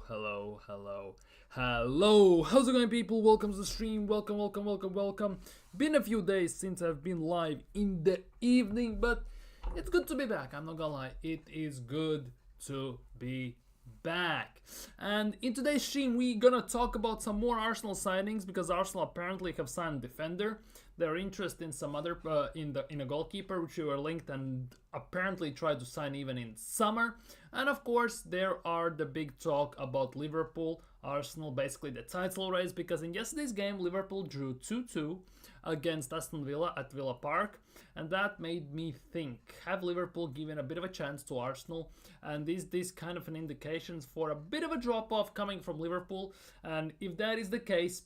Hello. How's it going, people? Welcome to the stream. Welcome. Been a few days since I've been live in the evening, but it's good to be back. I'm not gonna lie, it is good to be back. And in today's stream, we're gonna talk about some more Arsenal signings because Arsenal apparently have signed defender. They're interested in some other in a goalkeeper, which we were linked and apparently tried to sign even in summer. And of course, there are the big talk about Liverpool, Arsenal, basically the title race, because in yesterday's game, Liverpool drew 2-2 against Aston Villa at Villa Park, and that made me think: have Liverpool given a bit of a chance to Arsenal? And is this kind of an indication for a bit of a drop off coming from Liverpool? And if that is the case,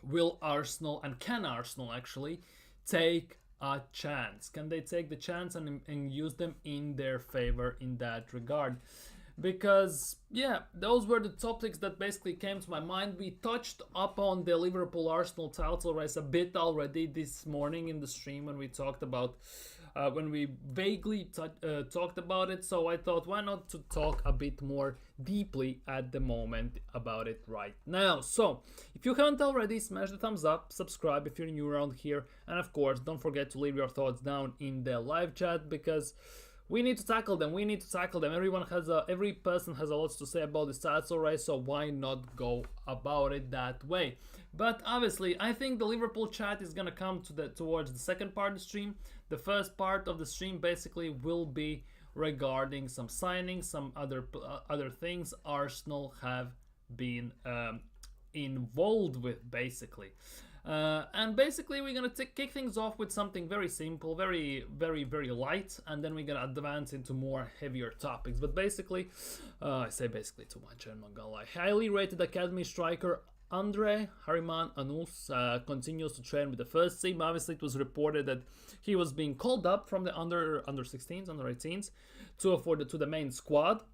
will Arsenal, and can Arsenal actually take a chance? Can they take the chance and use them in their favor in that regard? Because, yeah, those were the topics that basically came to my mind. We touched upon the Liverpool-Arsenal title race a bit already this morning in the stream when we talked about, when we vaguely talked about it. So I thought, why not to talk a bit more deeply at the moment about it right now. So if you haven't already, smash the thumbs up, subscribe if you're new around here, and of course, don't forget to leave your thoughts down in the live chat, because we need to tackle them. Every person has a lot to say about this title race, so why not go about it that way? But obviously, I think the Liverpool chat is gonna come towards the second part of the stream. The first part of the stream basically will be regarding some signings, some other things Arsenal have been involved with, basically. And basically, we're gonna kick things off with something very simple, very light, and then we're gonna advance into more heavier topics. But basically, I say basically too much, I'm not gonna lie. Highly rated academy striker Andre Harriman Anus continues to train with the first team. Obviously, it was reported that he was being called up from the under 16s, under 18s to the main squad.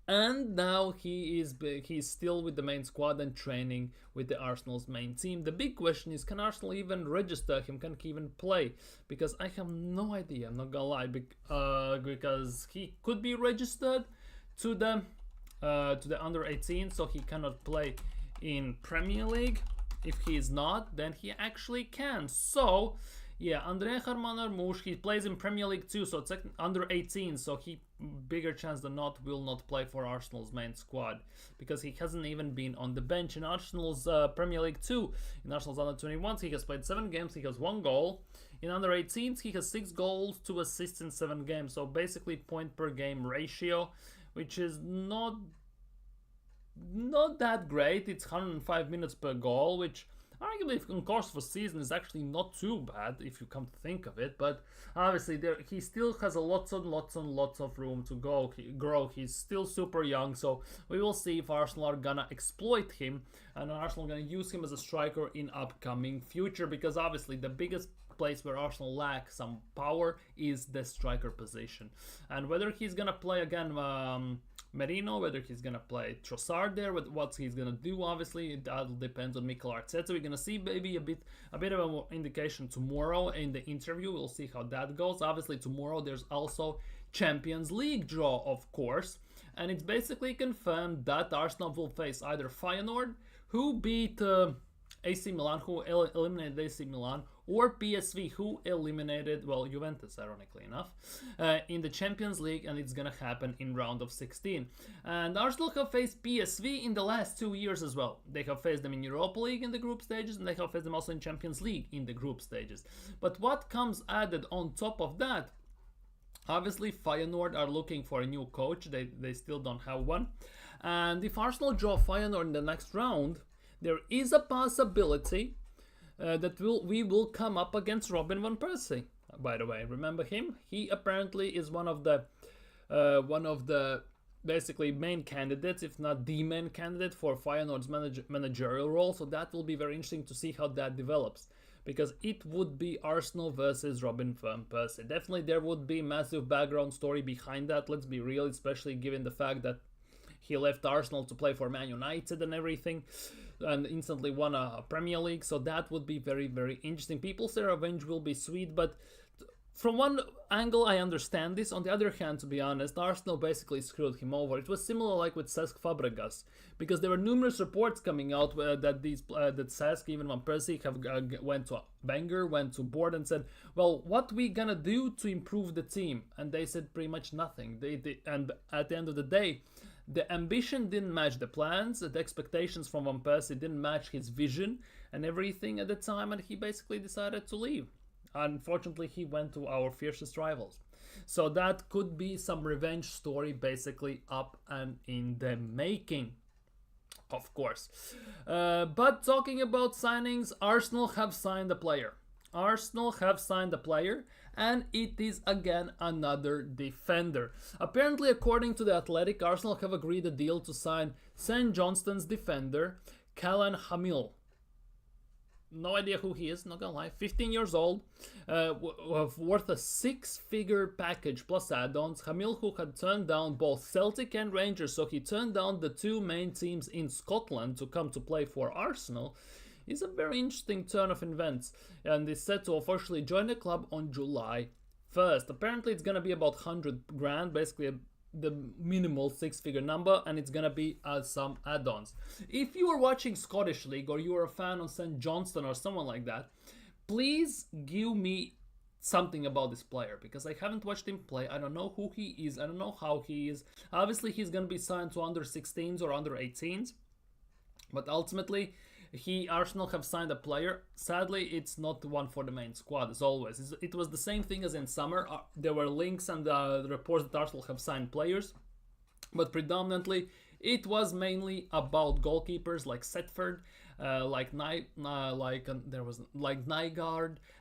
And now he's still with the main squad and training with the Arsenal's main team. The big question is, can Arsenal even register him? Can he even play? Because I have no idea, I'm not gonna lie, because he could be registered to the under 18, so he cannot play in Premier League. If he is not, then he actually can. So yeah, Andre Harman-Armouche, he plays in Premier League too, so it's under 18, so he, bigger chance than not, will not play for Arsenal's main squad, because he hasn't even been on the bench in Arsenal's Premier League 2. In Arsenal's under 21s, he has played 7 games, he has 1 goal. In under 18s, he has 6 goals, 2 assists in 7 games, so basically point per game ratio, which is not that great. It's 105 minutes per goal, which arguably, if in course of a season, is actually not too bad if you come to think of it. But obviously, he still has lots of room to grow. He's still super young, so we will see if Arsenal are gonna exploit him and Arsenal gonna use him as a striker in upcoming future. Because obviously, the biggest place where Arsenal lack some power is the striker position, and whether he's gonna play again Merino, whether he's gonna play Trossard there, what he's gonna do, obviously that depends on Mikel Arteta. We're gonna see maybe a bit of an indication tomorrow in the interview. We'll see how that goes. Obviously tomorrow there's also Champions League draw, of course, and it's basically confirmed that Arsenal will face either Feyenoord, who beat AC Milan, who eliminated AC Milan, or PSV, who eliminated, well, Juventus, ironically enough, in the Champions League, and it's gonna happen in round of 16. And Arsenal have faced PSV in the last 2 years as well. They have faced them in Europa League in the group stages, and they have faced them also in Champions League in the group stages. But what comes added on top of that, obviously Feyenoord are looking for a new coach. They still don't have one. And if Arsenal draw Feyenoord in the next round, there is a possibility that we will come up against Robin van Persie. By the way, remember him? He apparently is one of the basically main candidates, if not the main candidate, for Feyenoord's managerial role. So that will be very interesting to see how that develops, because it would be Arsenal versus Robin van Persie. Definitely there would be massive background story behind that. Let's be real, especially given the fact that he left Arsenal to play for Man United and everything, and instantly won a Premier League. So that would be very interesting. People say revenge will be sweet, but from one angle, I understand this. On the other hand, to be honest, Arsenal basically screwed him over. It was similar like with Cesc Fabregas, because there were numerous reports coming out that that Cesc, even Van Persie, have went to Wenger, went to board and said, "Well, what we gonna do to improve the team?" And they said pretty much nothing. And at the end of the day, the ambition didn't match the plans. The expectations from Van Persie didn't match his vision and everything at the time, and he basically decided to leave. Unfortunately, he went to our fiercest rivals. So that could be some revenge story basically up and in the making, of course. But talking about signings, Arsenal have signed a player. Arsenal have signed a player, and it is again another defender. Apparently, according to The Athletic, Arsenal have agreed a deal to sign St. Johnstone's defender, Callan Hamil. No idea who he is, not gonna lie. 15 years old, worth a 6-figure package plus add-ons. Hamil, who had turned down both Celtic and Rangers, so he turned down the two main teams in Scotland to come to play for Arsenal, is a very interesting turn of events, and is set to officially join the club on July 1st. Apparently, it's gonna be about 100 grand, basically the minimal 6-figure number, and it's gonna be some add-ons. If you are watching Scottish League or you are a fan of St. Johnstone or someone like that, please give me something about this player, because I haven't watched him play. I don't know who he is, I don't know how he is. Obviously he's gonna be signed to under 16s or under 18s, but ultimately Arsenal have signed a player. Sadly, it's not the one for the main squad, as always. It was the same thing as in summer. There were links and reports that Arsenal have signed players, but predominantly it was mainly about goalkeepers like Setford, like Nygaard,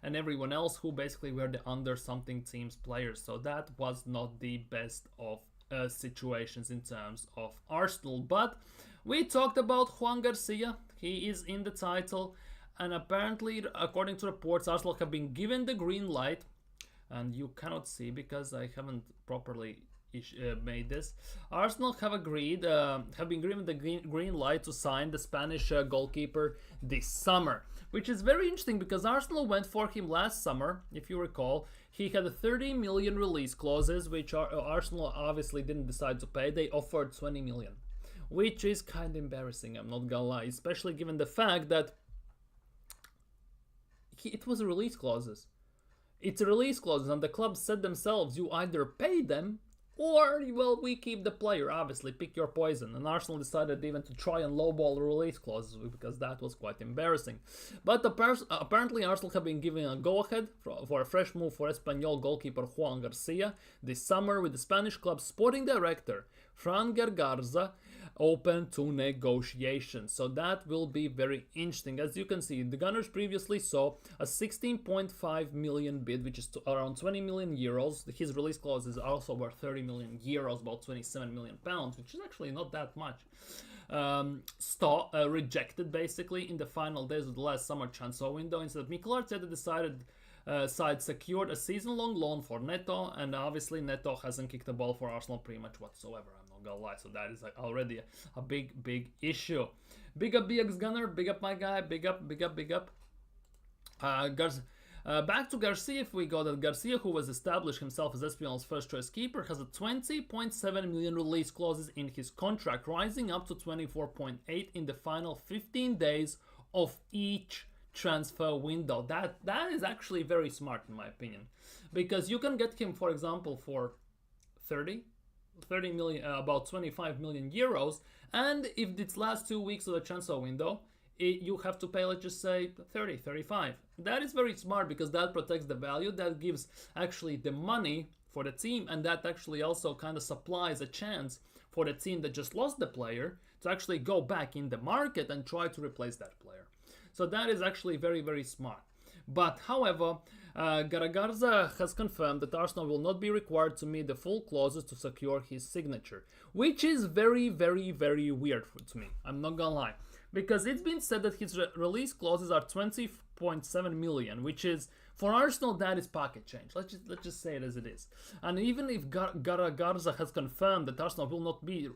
and everyone else who basically were the under something teams players. So that was not the best of situations in terms of Arsenal. But we talked about Joan Garcia. He is in the title, and apparently, according to reports, Arsenal have been given the green light, and you cannot see because I haven't properly made this. Arsenal have been given the green light to sign the Spanish goalkeeper this summer, which is very interesting because Arsenal went for him last summer. If you recall, he had a 30 million release clauses, which Arsenal obviously didn't decide to pay. They offered 20 million. Which is kind of embarrassing, I'm not gonna lie, especially given the fact that it was a release clauses. It's a release clauses, and the club said themselves, you either pay them or, well, we keep the player. Obviously, pick your poison. And Arsenal decided even to try and lowball the release clauses because that was quite embarrassing. But apparently, Arsenal have been given a go-ahead for a fresh move for Espanyol goalkeeper Joan Garcia this summer, with the Spanish club's sporting director Fran Gargarza open to negotiations. So that will be very interesting. As you can see, the Gunners previously saw a 16.5 million bid, which is around 20 million euros. His release clause is also worth 30 million euros, about 27 million pounds, which is actually not that much. Rejected basically in the final days of the last summer transfer window. Instead, Mikel Arteta decided side secured a season-long loan for Neto, and obviously Neto hasn't kicked the ball for Arsenal pretty much whatsoever, I'm not gonna lie, so that is already a big issue. Big up BX Gunner, big up my guy, big up. Back to Garcia, if we go, that Garcia, who has established himself as Espanyol's first choice keeper, has a 20.7 million release clauses in his contract, rising up to 24.8 in the final 15 days of each transfer window. That is actually very smart in my opinion, because you can get him, for example, for 30 million, about 25 million euros, and if it's last 2 weeks of the transfer window, you have to pay, let's just say 35. That is very smart because that protects the value, that gives actually the money for the team, and that actually also kind of supplies a chance for the team that just lost the player to actually go back in the market and try to replace that player. So that is actually very smart. But however, Gargarza has confirmed that Arsenal will not be required to meet the full clauses to secure his signature, which is very weird to me, I'm not gonna lie, because it's been said that his release clauses are 20.7 million, which is, for Arsenal, that is pocket change. Let's just say it as it is. And even if Gargarza has confirmed that Arsenal will not be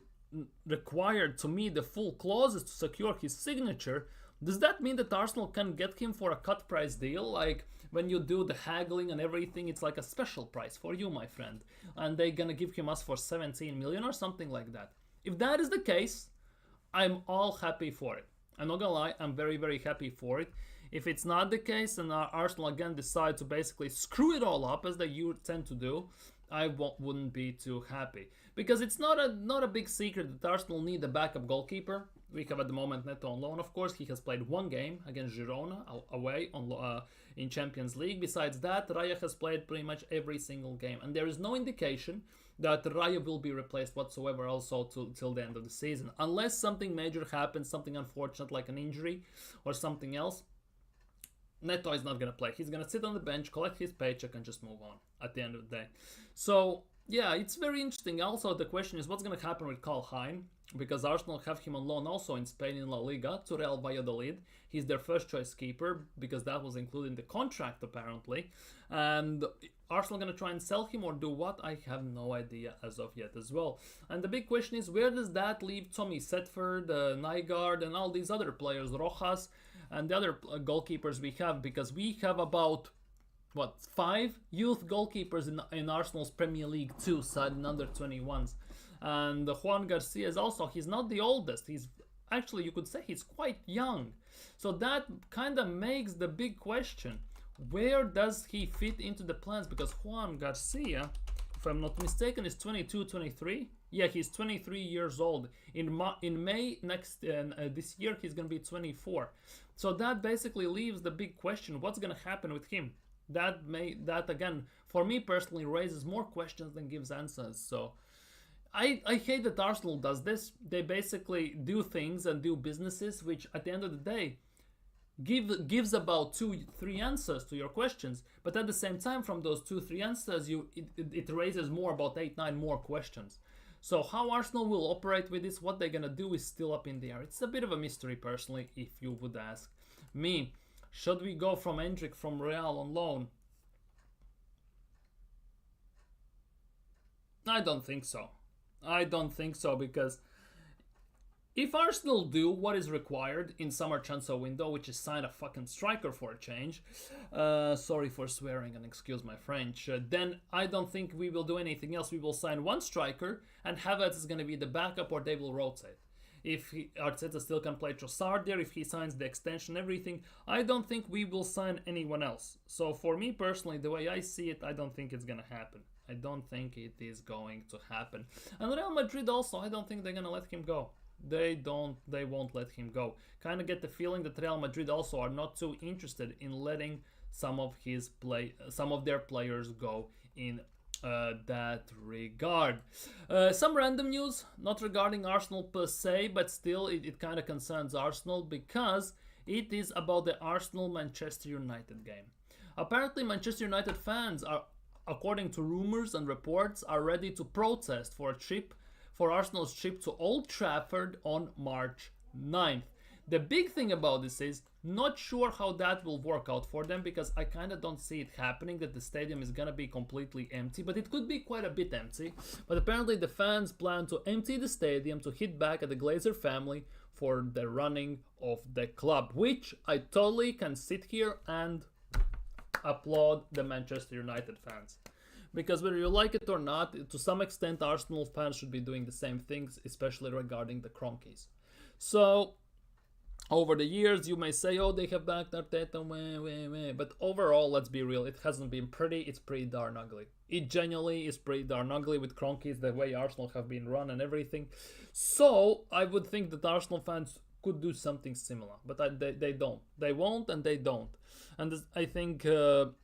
required to meet the full clauses to secure his signature, Does that mean that Arsenal can get him for a cut price deal? Like when you do the haggling and everything, it's like a special price for you, my friend. And they're gonna give him us for 17 million or something like that. If that is the case, I'm all happy for it. I'm not gonna lie, I'm very, very happy for it. If it's not the case and Arsenal again decide to basically screw it all up as they tend to do, I wouldn't be too happy. Because it's not a big secret that Arsenal need a backup goalkeeper. We have at the moment Neto on loan, of course. He has played one game against Girona away in Champions League. Besides that, Raya has played pretty much every single game. And there is no indication that Raya will be replaced whatsoever also till the end of the season. Unless something major happens, something unfortunate like an injury or something else, Neto is not going to play. He's going to sit on the bench, collect his paycheck, and just move on at the end of the day. So, yeah, it's very interesting. Also, the question is what's going to happen with Karl Hein, because Arsenal have him on loan also in Spain in La Liga to Real Valladolid. He's their first choice keeper because that was included in the contract apparently. And Arsenal going to try and sell him or do what? I have no idea as of yet as well. And the big question is, where does that leave Tommy Setford, Nygaard, and all these other players, Rojas, and the other goalkeepers we have? Because we have about 5 youth goalkeepers in Arsenal's Premier League 2 side in under 21s. And Joan Garcia is also, he's not the oldest. He's actually, you could say he's quite young. So that kind of makes the big question. Where does he fit into the plans? Because Joan Garcia, if I'm not mistaken, is 22, 23. Yeah, he's 23 years old. In May this year, he's going to be 24. So that basically leaves the big question, what's going to happen with him? That again, for me personally, raises more questions than gives answers. So I hate that Arsenal does this. They basically do things and do businesses which at the end of the day gives about 2-3 answers to your questions, but at the same time from those 2-3 answers it raises more about 8-9 more questions. So how Arsenal will operate with this, what they're gonna do, is still up in the air. It's a bit of a mystery personally, if you would ask me. Should we go from Endrick from Real on loan? I don't think so. I don't think so, because if Arsenal do what is required in summer transfer window, which is sign a fucking striker for a change, sorry for swearing and excuse my French, then I don't think we will do anything else. We will sign one striker and Havertz is going to be the backup, or they will rotate. If Arteta still can play Trossard there, if he signs the extension, everything, I don't think we will sign anyone else. So for me personally, the way I see it, I don't think it's going to happen. I don't think it is going to happen. And Real Madrid also, I don't think they're going to let him go. They won't let him go. Kind of get the feeling that Real Madrid also are not too interested in letting some of their players go in that regard. Some random news, not regarding Arsenal per se, but still it kind of concerns Arsenal because it is about the Arsenal-Manchester United game. Apparently Manchester United fans are, according to rumors and reports, are ready to protest for Arsenal's trip to Old Trafford on March 9th. The big thing about this is, not sure how that will work out for them, because I kind of don't see it happening that the stadium is gonna be completely empty, but it could be quite a bit empty. But apparently the fans plan to empty the stadium to hit back at the Glazer family for the running of the club, which I totally can sit here and applaud the Manchester United fans. Because whether you like it or not, to some extent Arsenal fans should be doing the same things, especially regarding the Cronkies. So, over the years you may say, oh, they have backed Arteta, but overall, let's be real, it hasn't been pretty, it's pretty darn ugly. It genuinely is pretty darn ugly with Cronkies, the way Arsenal have been run and everything. So, I would think that Arsenal fans could do something similar, but they don't. They won't and they don't. And I think the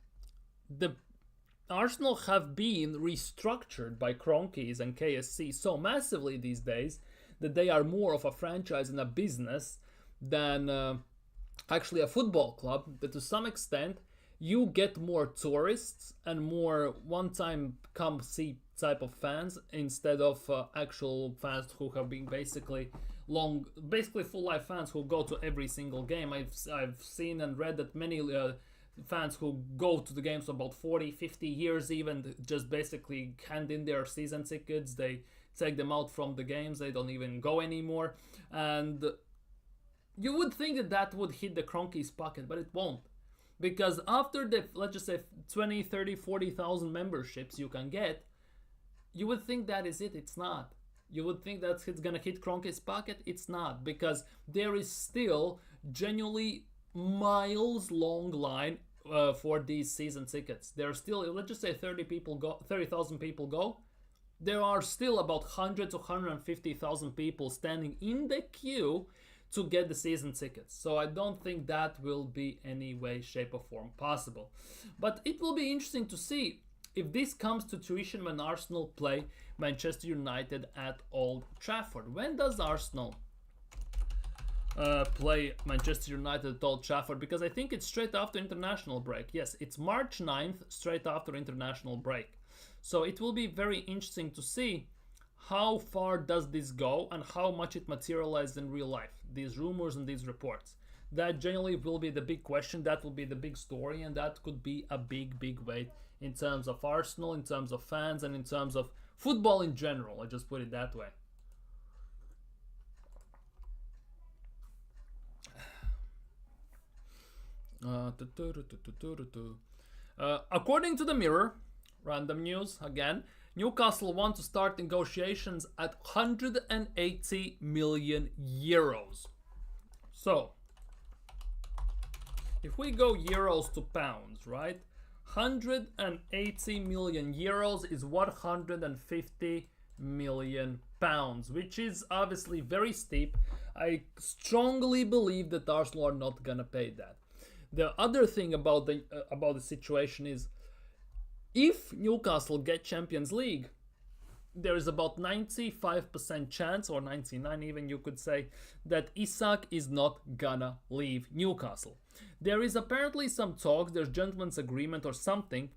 Arsenal have been restructured by Cronkies and KSC so massively these days that they are more of a franchise and a business than actually a football club, that to some extent you get more tourists and more one-time come see type of fans instead of actual fans who have been basically full life fans who go to every single game. I've seen and read that many fans who go to the games for about 40-50 years even just basically hand in their season tickets, they take them out from the games, they don't even go anymore. And you would think that that would hit the Kroenke's pocket, but it won't. Because after the, let's just say 20, 30, 40,000 memberships you can get, you would think that is it. It's not. You would think that it's gonna hit Kroenke's pocket. It's not, because there is still genuinely miles long line for these season tickets. There are still, let's just say 30,000 people go. There are still about 100 to 150,000 people standing in the queue to get the season tickets. So I don't think that will be any way, shape or form possible. But it will be interesting to see if this comes to fruition when Arsenal play Manchester United at Old Trafford. When does Arsenal play Manchester United at Old Trafford? Because I think it's straight after international break. Yes, it's March 9th, straight after international break. So it will be very interesting to see how far does this go and how much it materializes in real life, these rumors and these reports. That generally will be the big question, that will be the big story, and that could be a big weight in terms of Arsenal, in terms of fans, and in terms of football in general. I just put it that way. According to the Mirror, random news again, Newcastle want to start negotiations at 180 million euros. So, if we go euros to pounds, right? 180 million euros is 150 million pounds, which is obviously very steep. I strongly believe that Arsenal are not gonna pay that. The other thing about the situation is, if Newcastle get Champions League, there is about 95% chance, or 99 even you could say, that Isak is not gonna leave Newcastle. There is apparently some talks, there's gentleman's agreement or something,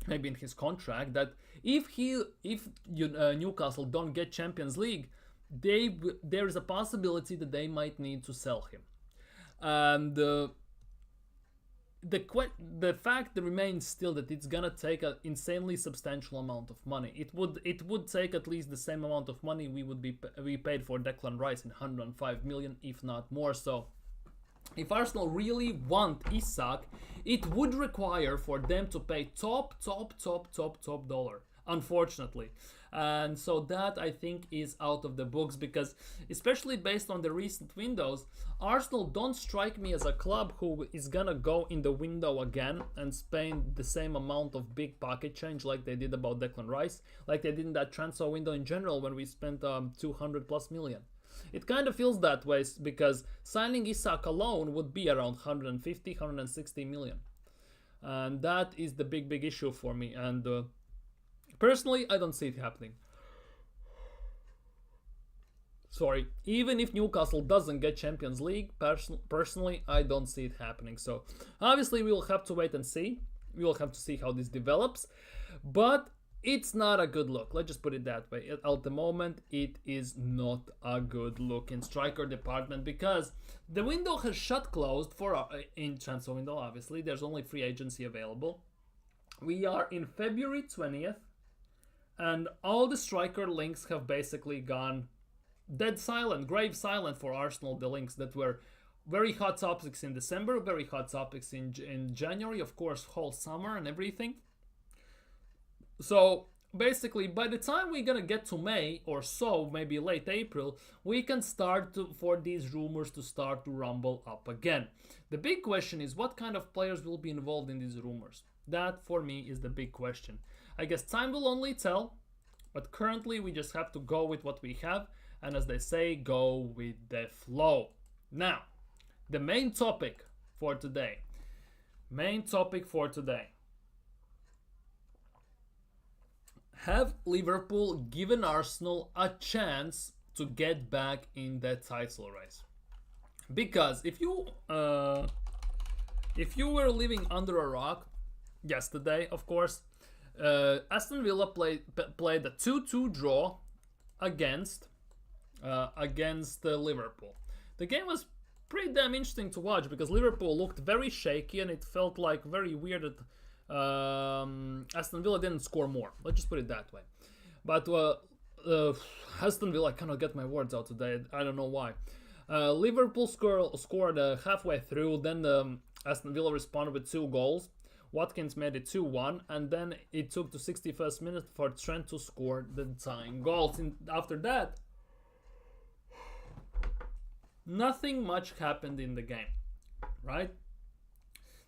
maybe in his contract, that if Newcastle don't get Champions League, there is a possibility that they might need to sell him. And the fact remains still that it's gonna take an insanely substantial amount of money. It would take at least the same amount of money we paid for Declan Rice in 105 million, if not more. So if Arsenal really want Isak, it would require for them to pay top dollar, unfortunately. And so that, I think, is out of the books, because especially based on the recent windows, Arsenal don't strike me as a club who is gonna go in the window again and spend the same amount of big pocket change like they did about Declan Rice, like they did in that transfer window in general when we spent 200 plus million. It kind of feels that way, because signing Isak alone would be around 150, 160 million. And that is the big issue for me. And personally, I don't see it happening. Sorry, even if Newcastle doesn't get Champions League, personally, I don't see it happening. So obviously, we will have to wait and see. We will have to see how this develops. But it's not a good look. Let's just put it that way. At the moment, it is not a good look in striker department, because the window has closed for in transfer window. Obviously, there's only free agency available. We are in February 20th. And all the striker links have basically gone dead silent, grave silent for Arsenal. The links that were very hot topics in December, very hot topics in January, of course, whole summer and everything. So basically, by the time we're gonna get to May or so, maybe late April, we can start for these rumors to start to rumble up again. The big question is, what kind of players will be involved in these rumors? That, for me, is the big question. I guess time will only tell, but currently we just have to go with what we have, and as they say, go with the flow. Now, the main topic for today. Have Liverpool given Arsenal a chance to get back in that title race? Because if you were living under a rock yesterday, of course, Aston Villa played a 2-2 draw against Liverpool. The game was pretty damn interesting to watch, because Liverpool looked very shaky, and it felt like very weird that Aston Villa didn't score more. Let's just put it that way. But Aston Villa, I cannot get my words out today. I don't know why. Liverpool scored halfway through, then Aston Villa responded with 2 goals. Watkins made it 2-1, and then it took to 61st minute for Trent to score the tying goals. After that, nothing much happened in the game, right?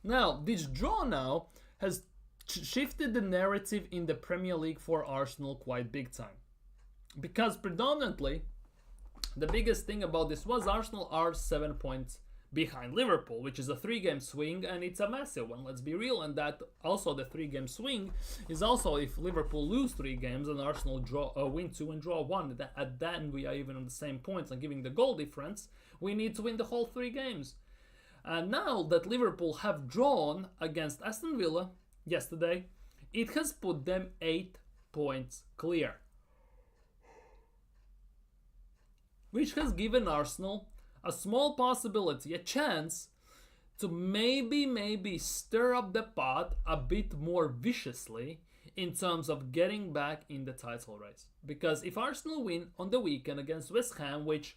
Now, this draw now has shifted the narrative in the Premier League for Arsenal quite big time. Because predominantly, the biggest thing about this was Arsenal are 7 points behind Liverpool, which is a 3-game swing, and it's a massive one, let's be real. And that also, the 3-game swing is also if Liverpool lose 3 games and Arsenal win 2 and draw 1, at then we are even on the same points and giving the goal difference, we need to win the whole 3 games. And now that Liverpool have drawn against Aston Villa yesterday, it has put them 8 points clear, which has given Arsenal a small possibility, a chance to maybe stir up the pot a bit more viciously in terms of getting back in the title race. Because if Arsenal win on the weekend against West Ham, which,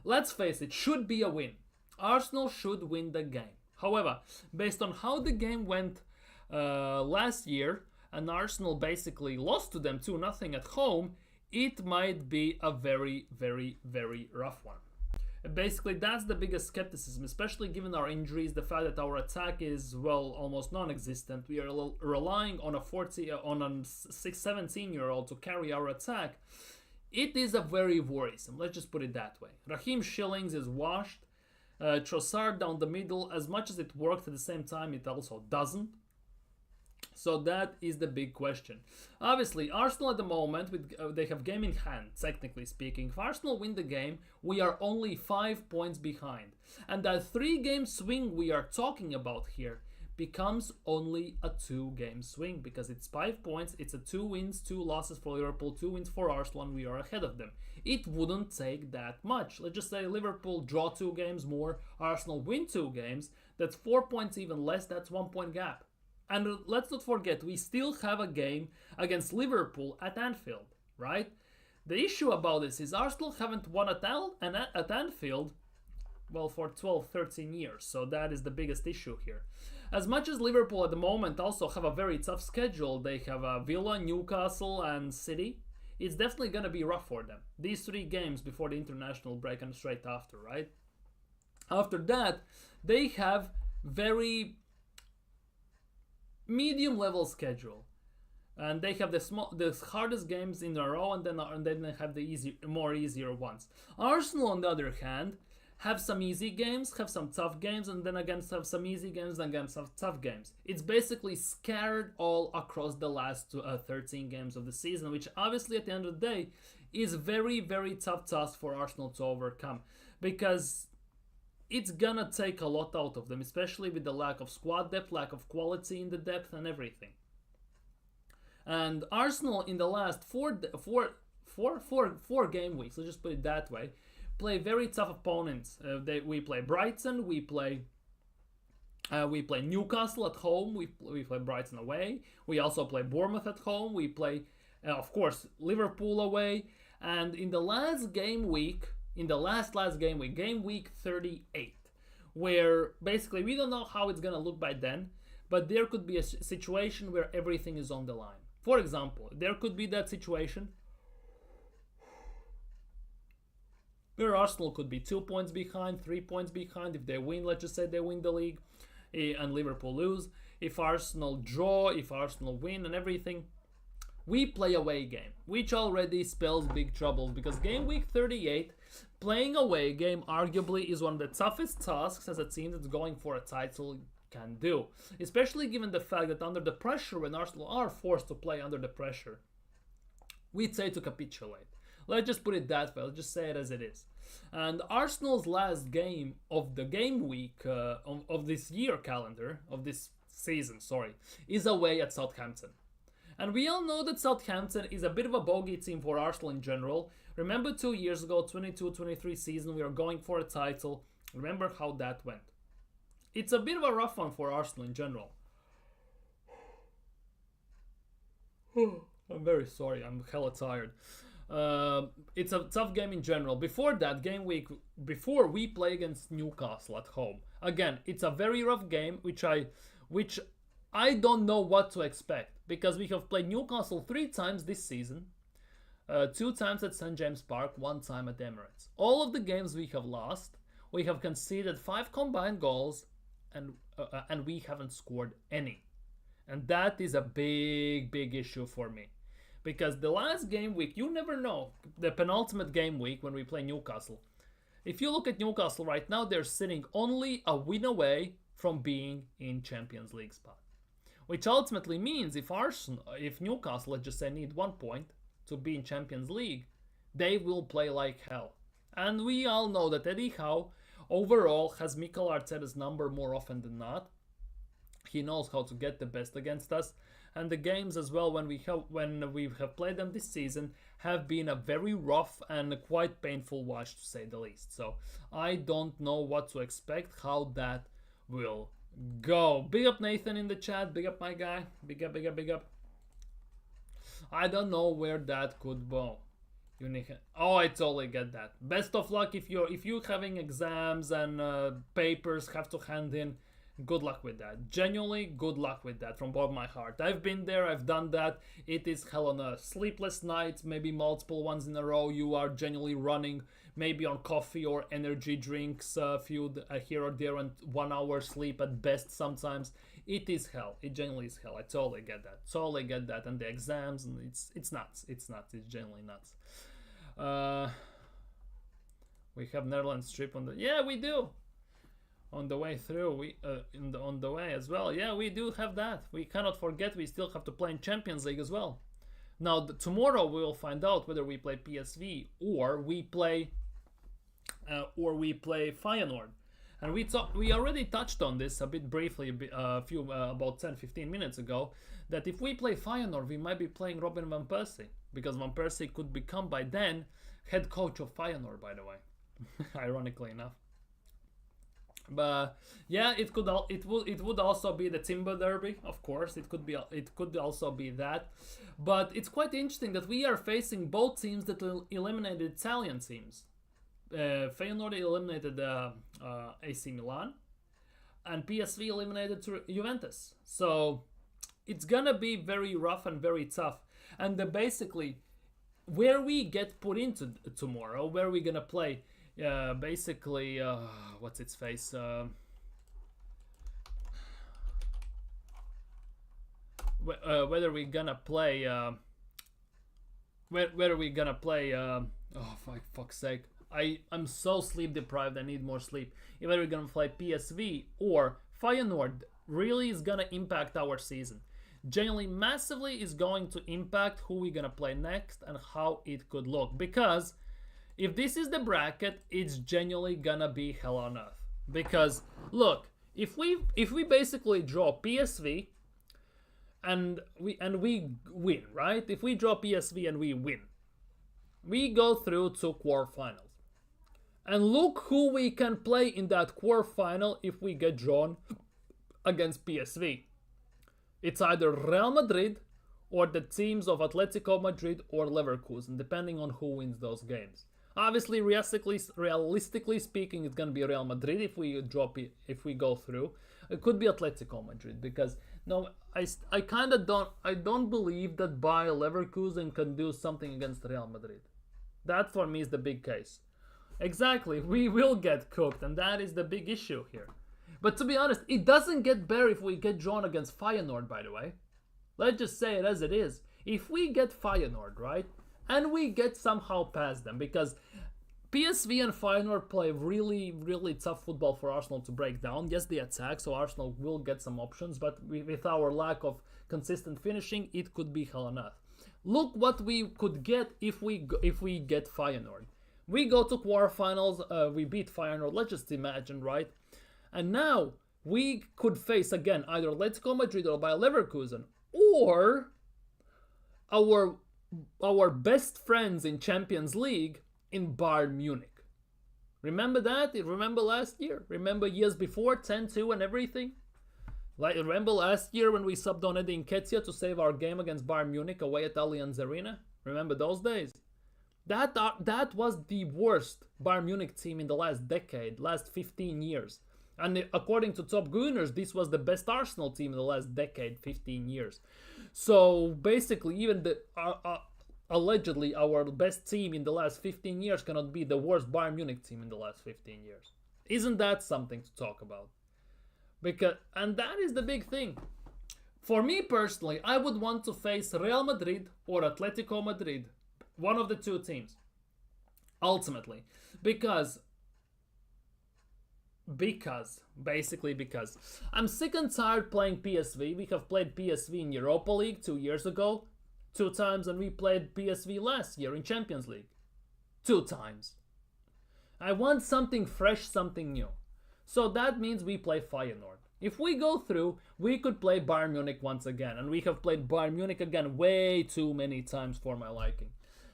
let's face it, should be a win, Arsenal should win the game. However, based on how the game went last year, and Arsenal basically lost to them 2-0 at home, it might be a very, very, very rough one. Basically, that's the biggest skepticism, especially given our injuries, the fact that our attack is, well, almost non-existent. We are relying on a 17-year-old to carry our attack. It is a very worrisome, let's just put it that way. Raheem Shillings is washed. Trossard down the middle, as much as it worked at the same time, it also doesn't. So that is the big question. Obviously, Arsenal at the moment, they have game in hand, technically speaking. If Arsenal win the game, we are only 5 points behind. And that 3-game swing we are talking about here becomes only a 2-game swing, because it's 5 points, it's a 2 wins, 2 losses for Liverpool, 2 wins for Arsenal, and we are ahead of them. It wouldn't take that much. Let's just say Liverpool draw 2 games more, Arsenal win 2 games, that's 4 points even less, that's 1 point gap. And let's not forget, we still have a game against Liverpool at Anfield, right? The issue about this is Arsenal haven't won at Anfield, well, for 12, 13 years. So that is the biggest issue here. As much as Liverpool at the moment also have a very tough schedule, they have Villa, Newcastle and City. It's definitely going to be rough for them. These 3 games before the international break and straight after, right? After that, they have very medium level schedule, and they have the hardest games in a row, and then they have the easier ones. Arsenal, on the other hand, have some easy games, have some tough games, and then again have some easy games and again some tough games. It's basically scattered all across the last 13 games of the season, which obviously at the end of the day is very, very tough task for Arsenal to overcome, because it's gonna take a lot out of them, especially with the lack of squad depth, lack of quality in the depth and everything. And Arsenal in the last four game weeks, let's just put it that way, play very tough opponents. We play Brighton, we play Newcastle at home, we play Brighton away, we also play Bournemouth at home, we play, of course, Liverpool away, and in the last game week, game week 38, where basically we don't know how it's going to look by then, but there could be a situation where everything is on the line. For example, there could be that situation where Arsenal could be 2 points behind, 3 points behind. If they win, let's just say they win the league, and Liverpool lose. If Arsenal draw, if Arsenal win and everything, we play away game, which already spells big trouble, because game week 38, playing away game arguably is one of the toughest tasks as a team that's going for a title can do, especially given the fact that under the pressure, when Arsenal are forced to play under the pressure, we'd say to capitulate. Let's just put it that way, let's just say it as it is. And Arsenal's last game of the game week of this year calendar, of this season, is away at Southampton. And we all know that Southampton is a bit of a bogey team for Arsenal in general. Remember 2 years ago, 22-23 season, we were going for a title. Remember how that went. It's a bit of a rough one for Arsenal in general. I'm very sorry, I'm hella tired. It's a tough game in general. Before that game week, before we play against Newcastle at home, again, it's a very rough game, which I don't know what to expect because we have played Newcastle 3 times this season, 2 times at St James Park, 1 time at Emirates. All of the games we have lost, we have conceded 5 combined goals, and we haven't scored any, and that is a big issue for me. Because the last game week, you never know, the penultimate game week when we play Newcastle. If you look at Newcastle right now, they're sitting only a win away from being in Champions League spot. Which ultimately means if Newcastle, let's just say, need 1 point to be in Champions League, they will play like hell. And we all know that Eddie Howe overall has Mikel Arteta's number more often than not. He knows how to get the best against us. And the games as well, when we have played them this season, have been a very rough and quite painful watch, to say the least. So I don't know what to expect, how that will go. Big up Nathan in the chat. Big up my guy. Big up, big up, big up. I don't know where that could go. Oh, I totally get that. Best of luck if you're having exams and papers have to hand in. Good luck with that. Genuinely, good luck with that from bottom of my heart. I've been there, I've done that. It is hell on earth. Sleepless nights, maybe multiple ones in a row. You are genuinely running, maybe on coffee or energy drinks, a few here or there, and 1 hour sleep at best sometimes. It is hell. It genuinely is hell. I totally get that. Totally get that. And the exams, and it's nuts. It's nuts. It's genuinely nuts. We have Netherlands trip on the... Yeah, we do. On the way through, on the way as well. Yeah, we do have that. We cannot forget we still have to play in Champions League as well. Now, tomorrow we will find out whether we play PSV or we play Feyenoord. And we already touched on this a bit briefly about 10-15 minutes ago, that if we play Feyenoord, we might be playing Robin van Persie, because Van Persie could become by then head coach of Feyenoord, by the way. Ironically enough. But yeah, it would also be the Timber Derby, of course. It could also be that. But it's quite interesting that we are facing both teams that eliminated Italian teams. Feyenoord eliminated AC Milan, and PSV eliminated Juventus. So it's gonna be very rough and very tough. And basically, where we get put into tomorrow, where we're gonna play. Basically, what's its face? Whether we're gonna play, whether we're gonna play. Oh, for fuck's sake! I'm so sleep deprived. I need more sleep. Whether we're gonna play PSV or Feyenoord really is gonna impact our season. Genuinely, massively is going to impact who we're gonna play next and how it could look, because. If this is the bracket, it's genuinely gonna be hell on earth. Because look, if we basically draw PSV and we win, right? If we draw PSV and we win, we go through to quarterfinals. And look who we can play in that quarterfinal if we get drawn against PSV. It's either Real Madrid or the teams of Atletico Madrid or Leverkusen, depending on who wins those games. Obviously, realistically speaking, it's gonna be Real Madrid if we go through. It could be Atletico Madrid, because no, I don't believe that Bayer Leverkusen can do something against Real Madrid. That for me is the big case. Exactly, we will get cooked, and that is the big issue here. But to be honest, it doesn't get better if we get drawn against Feyenoord, by the way. Let's just say it as it is. If we get Feyenoord, right? And we get somehow past them, because PSV and Feyenoord play really, really tough football for Arsenal to break down. Yes, they attack, so Arsenal will get some options, but with our lack of consistent finishing, it could be hell on earth. Look what we could get if we get Feyenoord. We go to quarterfinals, we beat Feyenoord, let's just imagine, right? And now we could face again either Atletico Madrid or Bayer Leverkusen, or our best friends in Champions League in Bayern Munich. Remember that? Remember last year? Remember years before, 10-2 and everything? Remember last year when we subbed on Eddie Nketiah to save our game against Bayern Munich away at Allianz Arena? Remember those days? That was the worst Bayern Munich team in the last decade, last 15 years. And according to Top Gunners, this was the best Arsenal team in the last decade, 15 years. So basically, even the allegedly our best team in the last 15 years cannot be the worst Bayern Munich team in the last 15 years. Isn't that something to talk about? And that is the big thing. For me personally, I would want to face Real Madrid or Atletico Madrid, one of the two teams, ultimately, because I'm sick and tired playing PSV. We have played PSV in Europa League 2 years ago, 2 times, and we played PSV last year in Champions League 2 times. I want something fresh, something new. So that means we play Feyenoord. If we go through, we could play Bayern Munich once again, and we have played Bayern Munich again way too many times for my liking.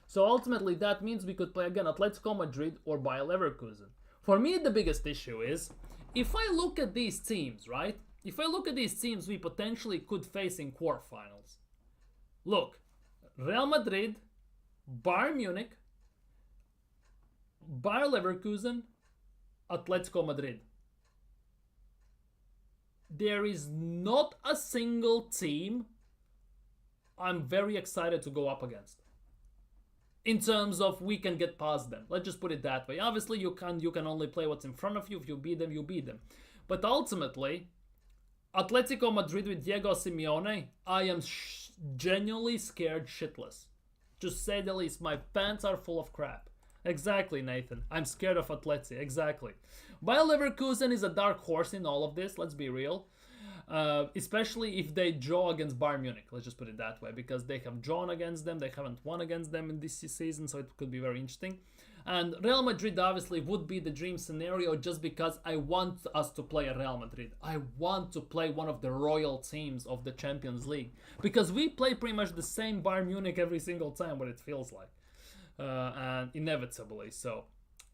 So ultimately that means we could play again Atletico Madrid or Bayer Leverkusen. For me, the biggest issue is, if I look at these teams, right? If I look at these teams we potentially could face in quarterfinals. Look, Real Madrid, Bayern Munich, Bayer Leverkusen, Atletico Madrid. There is not a single team I'm very excited to go up against. In terms of we can get past them. Let's just put it that way. Obviously, you can only play what's in front of you. If you beat them, you beat them. But ultimately, Atletico Madrid with Diego Simeone, I am genuinely scared shitless. To say the least, my pants are full of crap. Exactly, Nathan. I'm scared of Atleti. Exactly. Bayer Leverkusen is a dark horse in all of this. Let's be real. Especially if they draw against Bayern Munich. Let's just put it that way. Because they have drawn against them. They haven't won against them in this season. So it could be very interesting. And Real Madrid obviously would be the dream scenario just because I want us to play a Real Madrid. I want to play one of the royal teams of the Champions League. Because we play pretty much the same Bayern Munich every single time, what it feels like. And inevitably. So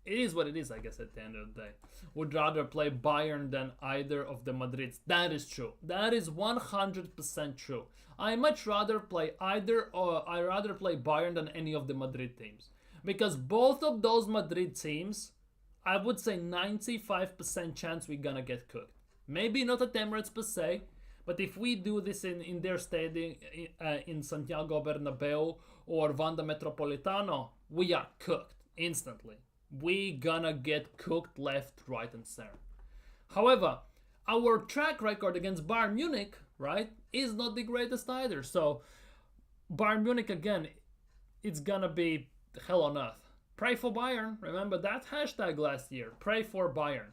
it is what it is, I guess, at the end of the day. Would rather play Bayern than either of the Madrids. That is true. That is 100% true. I much rather play I rather play Bayern than any of the Madrid teams. Because both of those Madrid teams, I would say 95% chance we're gonna get cooked. Maybe not at Emirates per se, but if we do this in their stadium, in Santiago Bernabeu or Wanda Metropolitano, we are cooked instantly. We gonna get cooked left, right, and center. However, our track record against Bayern Munich, right, is not the greatest either. So, Bayern Munich again, it's gonna be hell on earth. Pray for Bayern. Remember that hashtag last year. Pray for Bayern.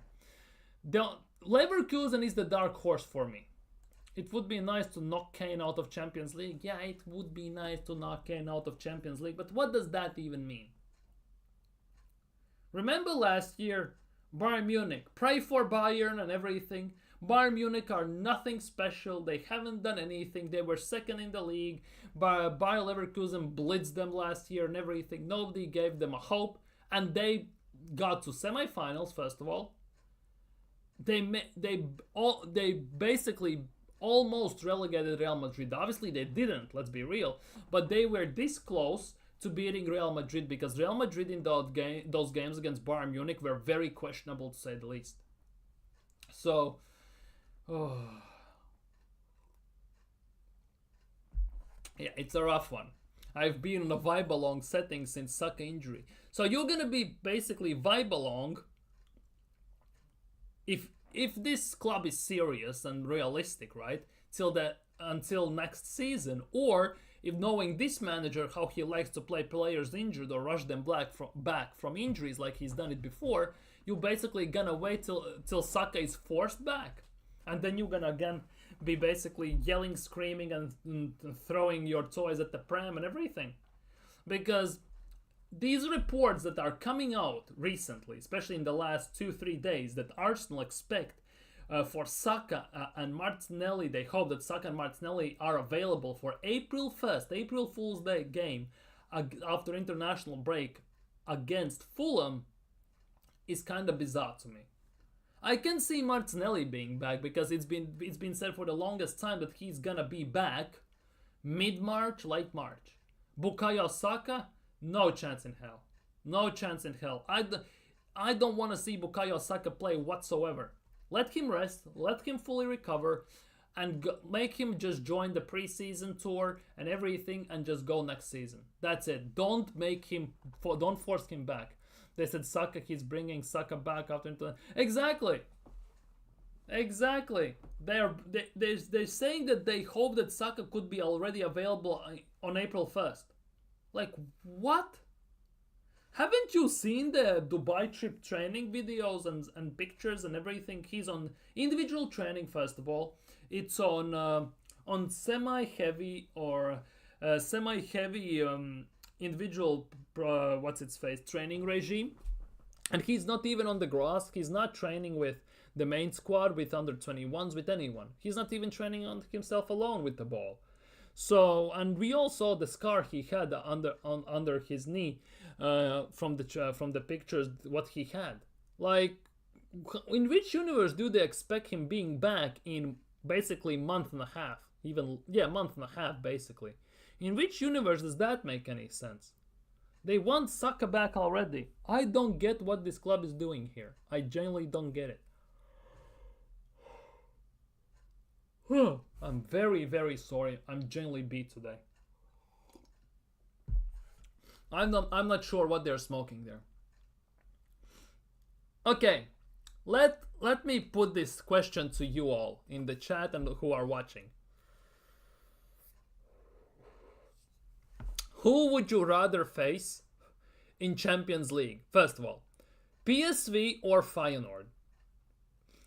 Leverkusen is the dark horse for me. It would be nice to knock Kane out of Champions League. Yeah, it would be nice to knock Kane out of Champions League. But what does that even mean? Remember last year, Bayern Munich. Pray for Bayern and everything. Bayern Munich are nothing special. They haven't done anything. They were second in the league. Bayer Leverkusen blitzed them last year and everything. Nobody gave them a hope. And they got to semifinals, first of all. They basically almost relegated Real Madrid. Obviously, they didn't, let's be real. But they were this close to beating Real Madrid because Real Madrid in those games against Bayern Munich were very questionable, to say the least. So, yeah, it's a rough one. I've been in a vibe along setting since Saka injury. So you're gonna be basically vibe along if this club is serious and realistic, right? Until next season, or if knowing this manager how he likes to play players injured or rush them back from injuries like he's done it before, you're basically gonna wait till Saka is forced back, and then you're gonna again be basically yelling, screaming, and throwing your toys at the pram and everything, because these reports that are coming out recently, especially in the last 2-3 days, that Arsenal expect for Saka and Martinelli, they hope that Saka and Martinelli are available for April 1st, April Fool's Day game after international break against Fulham, is kind of bizarre to me. I can see Martinelli being back because it's been said for the longest time that he's gonna be back mid-March, late March. Bukayo Saka, No chance in hell. No chance in hell. I don't want to see Bukayo Saka play whatsoever. Let him rest, let him fully recover, and make him just join the preseason tour and everything and just go next season. That's it. Don't force him back. They said Saka, he's bringing Saka back after... Exactly. They're saying that they hope that Saka could be already available on April 1st. Like, what? Haven't you seen the Dubai trip training videos and pictures and everything? He's on individual training, first of all. It's on semi-heavy or semi-heavy individual training regime. And he's not even on the grass. He's not training with the main squad, with under 21s, with anyone. He's not even training on himself alone with the ball. So, and we all saw the scar he had under his knee from the pictures, what he had. Like, in which universe do they expect him being back in basically month and a half? Month and a half basically. In which universe does that make any sense? They want Saka back already. I don't get what this club is doing here. I genuinely don't get it. I'm very, very sorry. I'm genuinely beat today. I'm not sure what they're smoking there. Okay, let me put this question to you all in the chat and who are watching. Who would you rather face in Champions League? First of all, PSV or Feyenoord?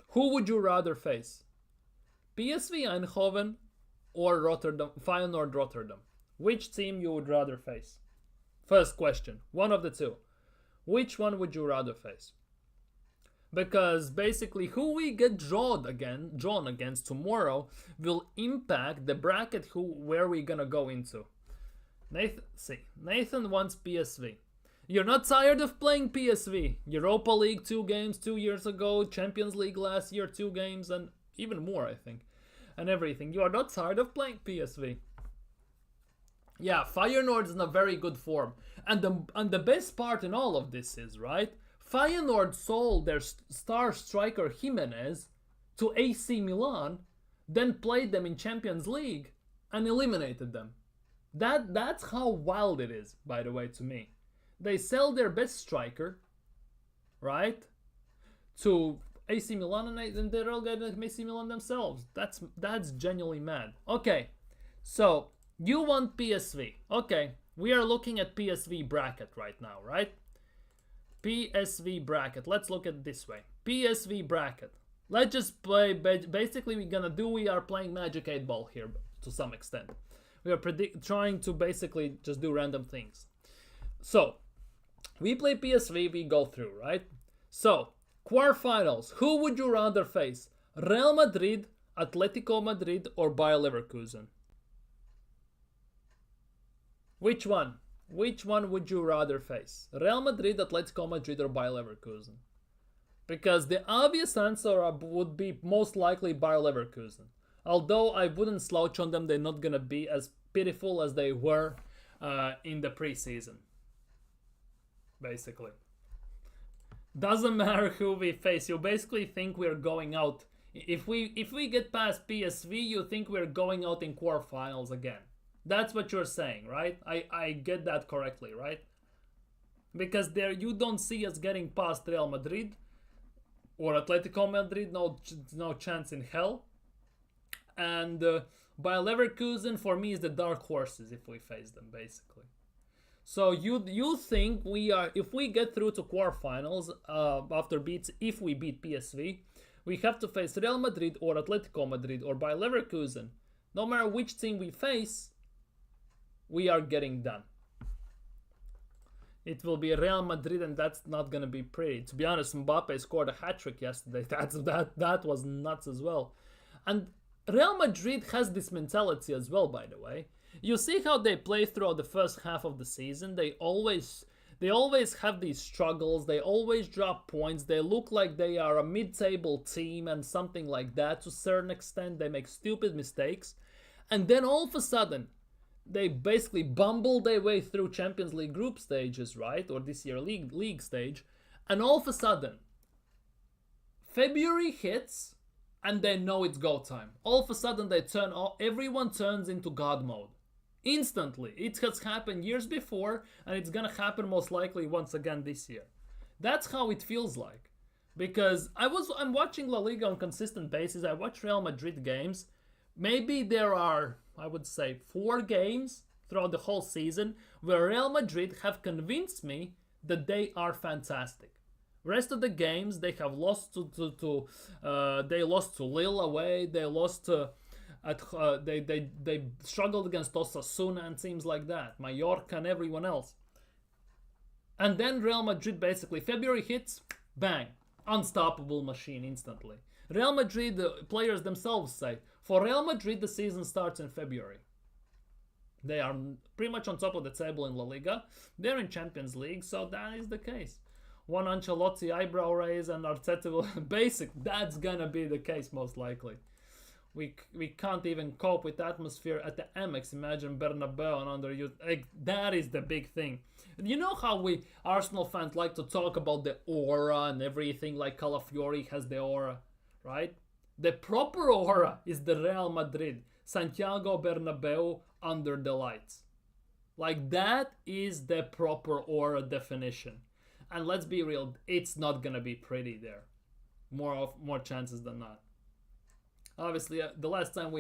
Who would you rather face? PSV Eindhoven or Feyenoord Rotterdam? Which team you would rather face? First question, one of the two. Which one would you rather face? Because basically who we get drawn against tomorrow will impact the bracket where we're gonna go into. Nathan wants PSV. You're not tired of playing PSV? Europa League 2 games 2 years ago, Champions League last year 2 games, and even more, I think, and everything. You are not tired of playing PSV. Yeah, Feyenoord is in a very good form. And the best part in all of this is, right, Feyenoord sold their star striker Jimenez to AC Milan, then played them in Champions League and eliminated them. That's how wild it is, by the way, to me. They sell their best striker, right, to AC Milan, and they're all getting AC Milan themselves. That's genuinely mad. Okay, so you want PSV. Okay, we are looking at PSV bracket right now, right? PSV bracket. Let's look at it this way. PSV bracket. Let's just play. Basically, we are playing Magic 8 Ball here to some extent. We are trying to basically just do random things. So, we play PSV, we go through, right? So, quarterfinals. Who would you rather face? Real Madrid, Atletico Madrid, or Bayer Leverkusen? Which one? Which one would you rather face? Real Madrid, Atletico Madrid, or Bayer Leverkusen? Because the obvious answer would be most likely Bayer Leverkusen. Although I wouldn't slouch on them, they're not going to be as pitiful as they were in the preseason. Basically. Doesn't matter who we face. You basically think we're going out. If we get past PSV, you think we're going out in quarterfinals again. That's what you're saying, right? I get that correctly, right? Because there you don't see us getting past Real Madrid or Atletico Madrid. No chance in hell. And Bayer Leverkusen for me is the dark horses if we face them, basically. So you think if we get through to quarterfinals if we beat PSV, we have to face Real Madrid or Atletico Madrid or Bayer Leverkusen. No matter which team we face, we are getting done. It will be Real Madrid, and that's not gonna be pretty. To be honest, Mbappe scored a hat-trick yesterday. That was nuts as well. And Real Madrid has this mentality as well, by the way. You see how they play throughout the first half of the season. They always have these struggles. They always drop points. They look like they are a mid-table team and something like that. To a certain extent, they make stupid mistakes. And then all of a sudden, they basically bumbled their way through Champions League group stages, right? Or this year league stage. And all of a sudden, February hits and they know it's go time. All of a sudden everyone turns into God mode. Instantly. It has happened years before and it's gonna happen most likely once again this year. That's how it feels like. Because I'm watching La Liga on consistent basis. I watch Real Madrid games. Maybe there are, I would say, 4 games throughout the whole season where Real Madrid have convinced me that they are fantastic. Rest of the games they have lost they lost to Lille away. They lost to they struggled against Osasuna and teams like that, Mallorca and everyone else. And then Real Madrid basically February hits, bang, unstoppable machine instantly. Real Madrid players themselves say, for Real Madrid the season starts in February. They are pretty much on top of the table in La Liga. They're in Champions League, so that is the case. One Ancelotti eyebrow raise and Arteta will basic. That's gonna be the case most likely. We can't even cope with the atmosphere at the Amex. Imagine Bernabeu and underused. That is the big thing. You know how we Arsenal fans like to talk about the aura and everything, like Calafiori has the aura, right? The proper aura is the Real Madrid, Santiago Bernabeu under the lights. Like that is the proper aura definition. And let's be real, it's not gonna be pretty there. More chances than not. Obviously, the last time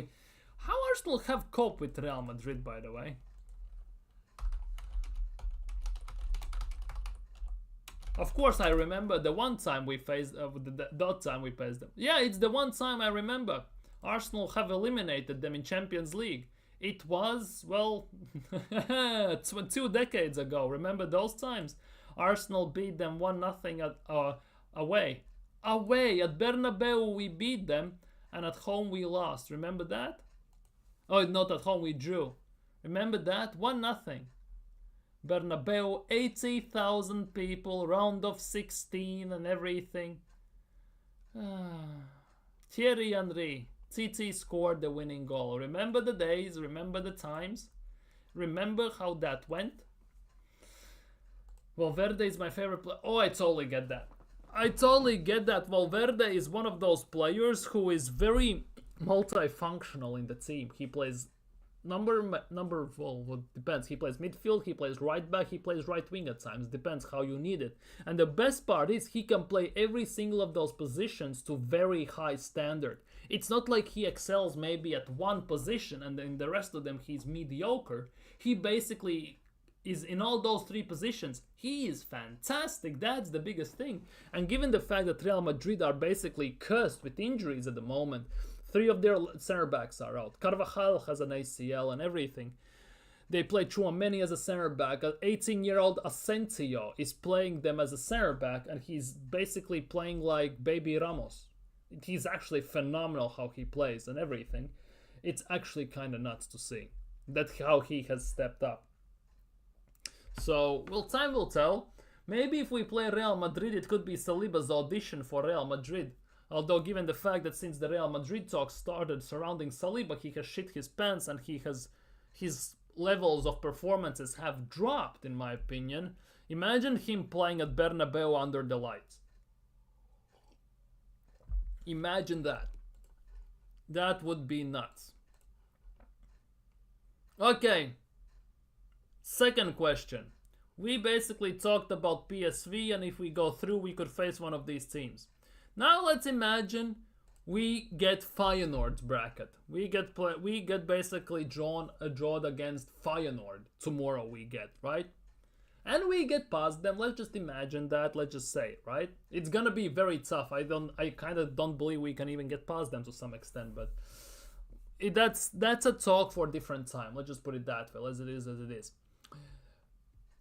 how Arsenal have coped with Real Madrid, by the way. Of course, I remember the one time we faced that time we faced them. Yeah, it's the one time I remember. Arsenal have eliminated them in Champions League. It was, well, 2 decades ago. Remember those times? Arsenal beat them 1-0 away. Away at Bernabeu we beat them, and at home we lost. Remember that? Oh, not at home, we drew. Remember that? 1-0. Bernabeu, 80,000 people, round of 16 and everything. Thierry Henry. TT scored the winning goal. Remember the days, remember the times, remember how that went. Valverde is my favorite player. Oh, I totally get that. Valverde is one of those players who is very multifunctional in the team. He plays well, depends. He plays midfield, he plays right back, he plays right wing at times. Depends how you need it. And the best part is he can play every single of those positions to very high standard. It's not like he excels maybe at one position and in the rest of them he's mediocre. He basically is in all those 3 positions. He is fantastic. That's the biggest thing. And given the fact that Real Madrid are basically cursed with injuries at the moment, 3 of their center backs are out. Carvajal has an ACL and everything. They play Tchouaméni as a center back. An 18-year-old Asensio is playing them as a center back, and he's basically playing like baby Ramos. He's actually phenomenal how he plays and everything. It's actually kind of nuts to see that's how he has stepped up. So, well, time will tell. Maybe if we play Real Madrid, it could be Saliba's audition for Real Madrid. Although, given the fact that since the Real Madrid talks started surrounding Saliba, he has shit his pants and his levels of performances have dropped, in my opinion. Imagine him playing at Bernabeu under the lights. Imagine that. That would be nuts. Okay. Second question. We basically talked about PSV, and if we go through, we could face one of these teams. Now let's imagine we get Feyenoord's bracket. We get basically drawn against Feyenoord tomorrow. We get, right? And we get past them. Let's just imagine that. Let's just say, right? It's gonna be very tough. I kind of don't believe we can even get past them to some extent, but that's a talk for a different time. Let's just put it that way, as it is.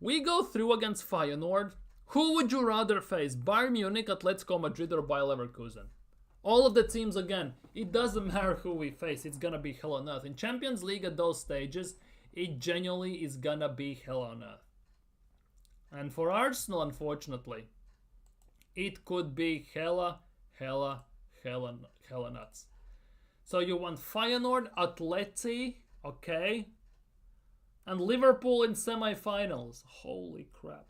We go through against Feyenoord. Who would you rather face? Bayern Munich, Atletico Madrid, or Bayer Leverkusen? All of the teams, again, it doesn't matter who we face. It's gonna be hell on earth. In Champions League at those stages, it genuinely is gonna be hell on earth. And for Arsenal, unfortunately, it could be hella nuts. So you want Feyenoord, Atleti, okay. And Liverpool in semi-finals. Holy crap.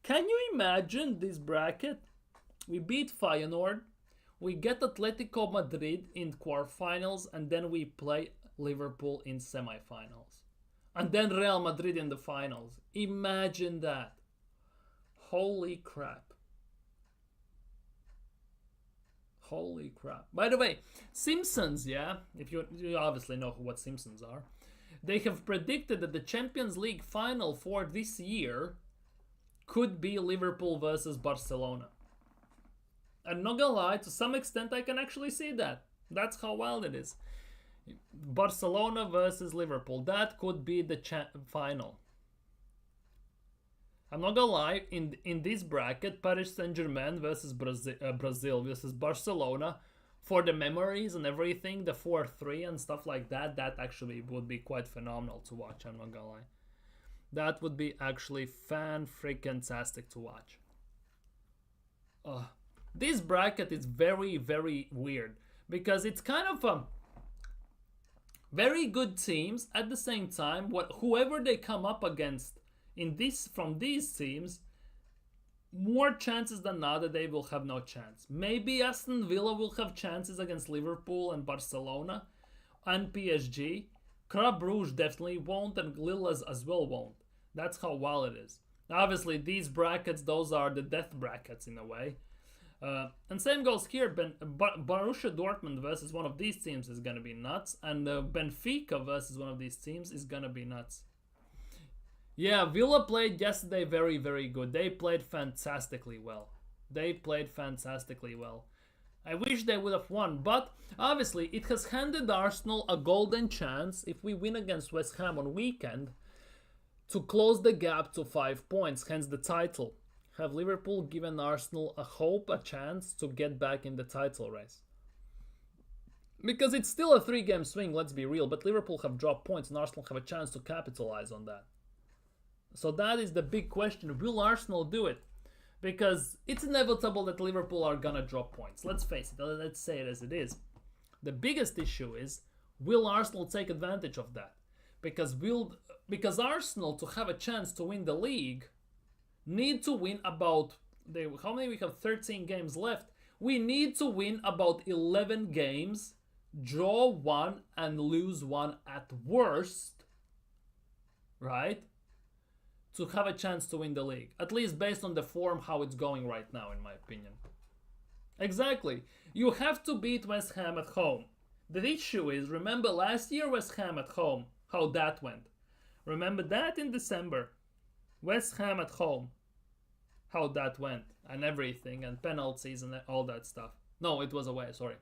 Can you imagine this bracket? We beat Feyenoord, we get Atletico Madrid in quarterfinals, and then we play Liverpool in semi-finals. And then Real Madrid in the finals. Imagine that. Holy crap. Holy crap. By the way, Simpsons, yeah? If you obviously know what Simpsons are. They have predicted that the Champions League final for this year could be Liverpool versus Barcelona. I'm not gonna lie, to some extent I can actually see that. That's how wild it is. Barcelona versus Liverpool. That could be the final. I'm not gonna lie, in this bracket, Paris Saint-Germain versus Brazil versus Barcelona, for the memories and everything, the 4-3 and stuff like that, that actually would be quite phenomenal to watch, I'm not gonna lie. That would be actually fan-freaking-tastic to watch. This bracket is very, very weird, because it's kind of very good teams at the same time. Whoever they come up against from these teams, more chances than not that they will have no chance. Maybe Aston Villa will have chances against Liverpool and Barcelona and PSG. Club Brugge definitely won't, and Lille as well won't. That's how wild it is. Obviously, these brackets, those are the death brackets in a way. And same goes here. Borussia Dortmund versus one of these teams is going to be nuts. And Benfica versus one of these teams is going to be nuts. Yeah, Villa played yesterday very, very good. They played fantastically well. I wish they would have won, but obviously it has handed Arsenal a golden chance if we win against West Ham on weekend to close the gap to 5 points, hence the title. Have Liverpool given Arsenal a hope, a chance to get back in the title race? Because it's still a 3-game swing, let's be real, but Liverpool have dropped points and Arsenal have a chance to capitalize on that. So that is the big question. Will Arsenal do it? Because it's inevitable that Liverpool are gonna drop points. Let's face it. Let's say it as it is. The biggest issue is, will Arsenal take advantage of that? Because Arsenal, to have a chance to win the league, need to win about... how many? We have 13 games left. We need to win about 11 games, draw 1 and lose 1 at worst. Right? To have a chance to win the league. At least based on the form, how it's going right now, in my opinion. Exactly. You have to beat West Ham at home. The issue is, remember last year West Ham at home, how that went. Remember that in December. West Ham at home, how that went. And everything, and penalties and all that stuff. No, it was away, sorry.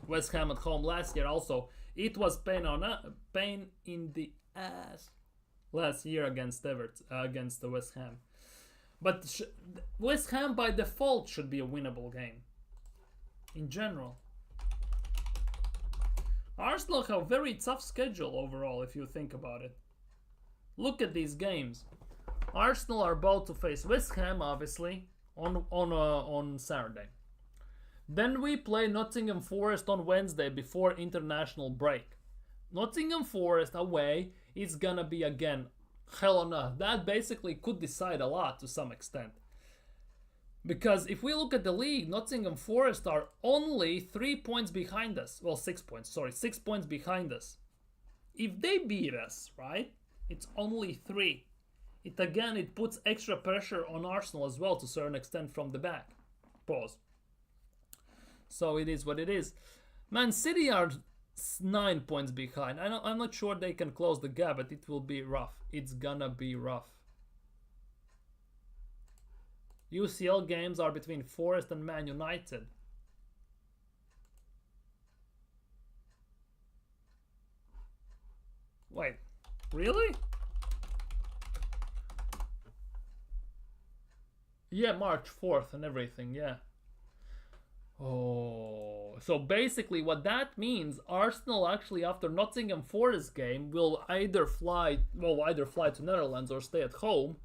West Ham at home last year also. It was pain in the ass last year against against the West Ham. But West Ham by default should be a winnable game. In general. Arsenal have a very tough schedule overall if you think about it. Look at these games. Arsenal are about to face West Ham, obviously, on Saturday. Then we play Nottingham Forest on Wednesday before international break. Nottingham Forest away is gonna be, again, hell on earth. That basically could decide a lot to some extent. Because if we look at the league, Nottingham Forest are only 3 points behind us. Well, 6 points, sorry, 6 points behind us. If they beat us, right, it's only 3. It puts extra pressure on Arsenal as well to a certain extent from the back. Pause. So it is what it is. Man City are 9 points behind. I'm not sure they can close the gap, but it will be rough. It's gonna be rough. UCL games are between Forest and Man United. Wait, really? Yeah, March 4th and everything, yeah. Oh, so basically what that means, Arsenal actually after Nottingham Forest game will either fly to Netherlands or stay at home,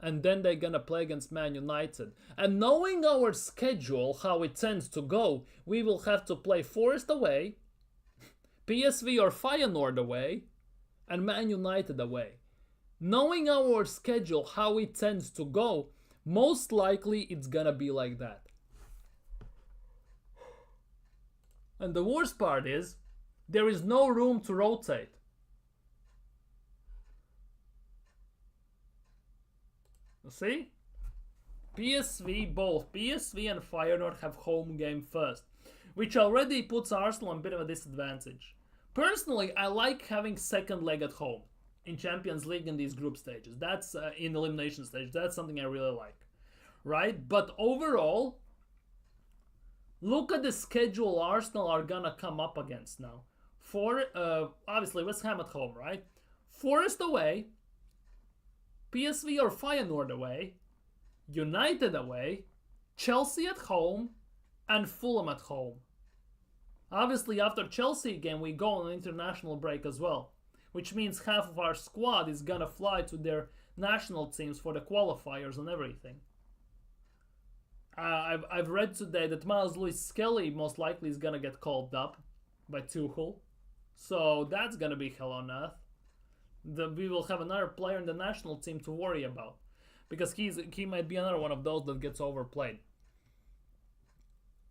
and then they're gonna play against Man United. And knowing our schedule, how it tends to go, we will have to play Forest away, PSV or Feyenoord away, and Man United away. Knowing our schedule, how it tends to go, most likely it's gonna be like that. And the worst part is, there is no room to rotate. See? Both PSV and Feyenoord have home game first, which already puts Arsenal in a bit of a disadvantage. Personally, I like having second leg at home in Champions League in these group stages. That's in elimination stage. That's something I really like, right? But overall, look at the schedule Arsenal are gonna come up against now. Obviously West Ham at home, right? Forest away, PSV or Feyenoord away, United away, Chelsea at home, and Fulham at home. Obviously, after Chelsea game, we go on an international break as well, which means half of our squad is gonna fly to their national teams for the qualifiers and everything. I've read today that Miles Lewis-Skelly most likely is gonna get called up by Tuchel, so that's gonna be hell on earth. We will have another player in the national team to worry about, because he might be another one of those that gets overplayed.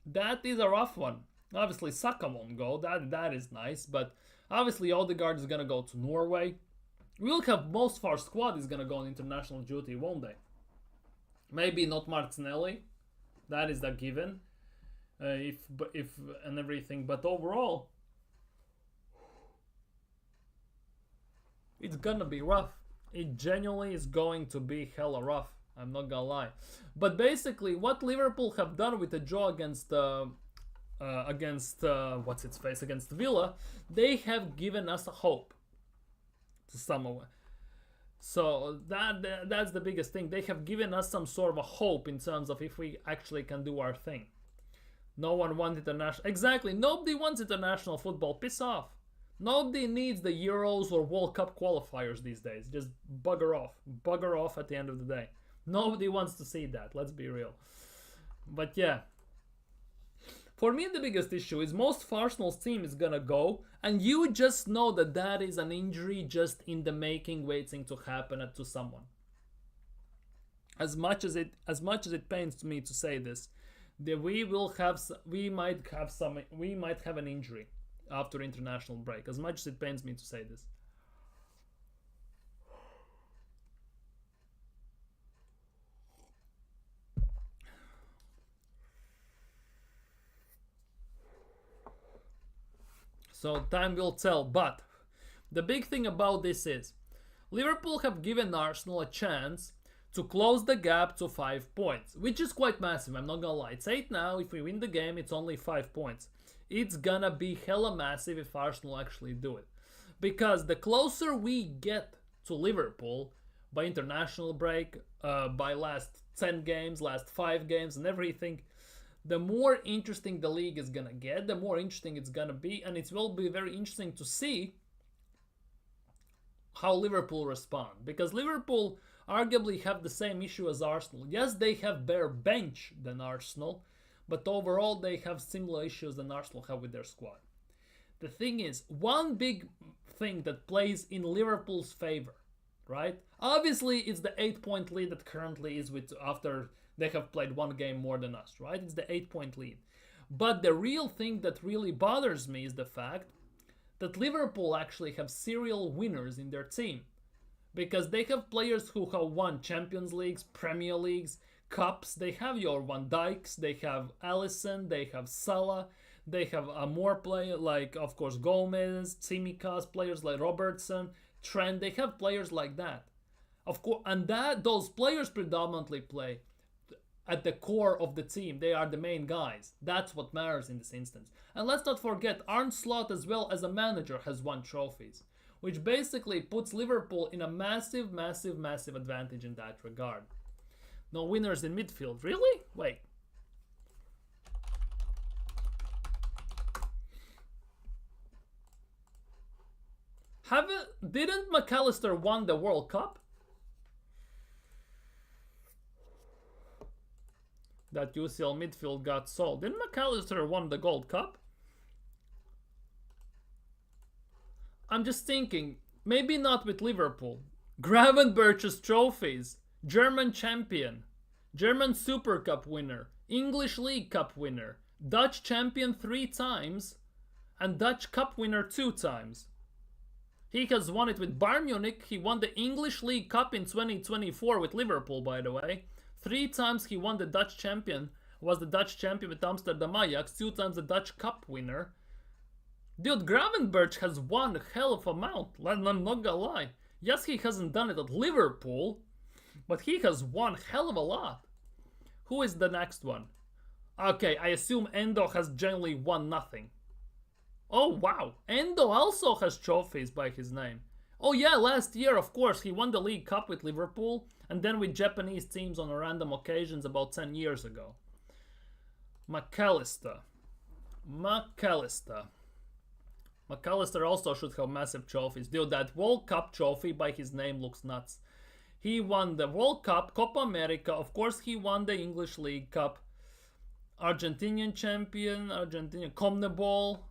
That is a rough one. Obviously, Saka won't go. That is nice, but obviously Odegaard is gonna go to Norway. We'll have most of our squad is gonna go on international duty, won't they? Maybe not Martinelli. That is a given. If and everything, but overall, it's gonna be rough. It genuinely is going to be hella rough. I'm not gonna lie. But basically, what Liverpool have done with the draw against against Villa, they have given us a hope to some way. So that's the biggest thing. They have given us some sort of a hope in terms of if we actually can do our thing. No one wants international. Exactly. Nobody wants international football. Piss off. Nobody needs the Euros or World Cup qualifiers these days. Just bugger off. Bugger off at the end of the day. Nobody wants to see that. Let's be real. But yeah. For me, the biggest issue is most of Arsenal's team is gonna go, and you just know that that is an injury just in the making, waiting to happen to someone. As much as it pains me to say this, that we might have an injury after international break. As much as it pains me to say this. So time will tell, but the big thing about this is Liverpool have given Arsenal a chance to close the gap to 5 points, which is quite massive, I'm not gonna lie. It's 8 now, if we win the game it's only 5 points. It's gonna be hella massive if Arsenal actually do it. Because the closer we get to Liverpool by international break, by last 10 games, last 5 games and everything, the more interesting the league is gonna get, the more interesting it's gonna be, and it will be very interesting to see how Liverpool respond. Because Liverpool arguably have the same issue as Arsenal. Yes, they have better bench than Arsenal, but overall they have similar issues than Arsenal have with their squad. The thing is, one big thing that plays in Liverpool's favor, right? Obviously, it's the 8-point lead that currently is with after they have played one game more than us, right? It's the 8-point lead. But the real thing that really bothers me is the fact that Liverpool actually have serial winners in their team. Because they have players who have won Champions Leagues, Premier Leagues, Cups. They have your Van Dijks, they have Alisson, they have Salah, they have more players like, of course, Gomez, Tsimikas, players like Robertson, Trent. They have players like that. Of course, and those players predominantly play at the core of the team. They are the main guys. That's what matters in this instance. And let's not forget, Arne Slot as well as a manager has won trophies, which basically puts Liverpool in a massive, massive, massive advantage in that regard. No winners in midfield. Really? Wait. Didn't McAllister won the World Cup? That UCL midfield got sold. Didn't McAllister won the Gold Cup? I'm just thinking, maybe not with Liverpool. Gravenberch's trophies. German champion. German Super Cup winner. English League Cup winner. Dutch champion 3 times. And Dutch Cup winner 2 times. He has won it with Bayern Munich. He won the English League Cup in 2024 with Liverpool, by the way. 3 times he won the Dutch champion. Was the Dutch champion with Amsterdam Ajax. 2 times the Dutch Cup winner. Dude, Gravenberch has won a hell of amount. I'm not gonna lie. Yes, he hasn't done it at Liverpool, but he has won a hell of a lot. Who is the next one? Okay, I assume Endo has generally won nothing. Oh, wow. Endo also has trophies by his name. Oh, yeah, last year, of course, he won the League Cup with Liverpool and then with Japanese teams on random occasions about 10 years ago. McAllister also should have massive trophies. Dude, that World Cup trophy by his name looks nuts. He won the World Cup, Copa America. Of course, he won the English League Cup. Argentinian champion, CONMEBOL.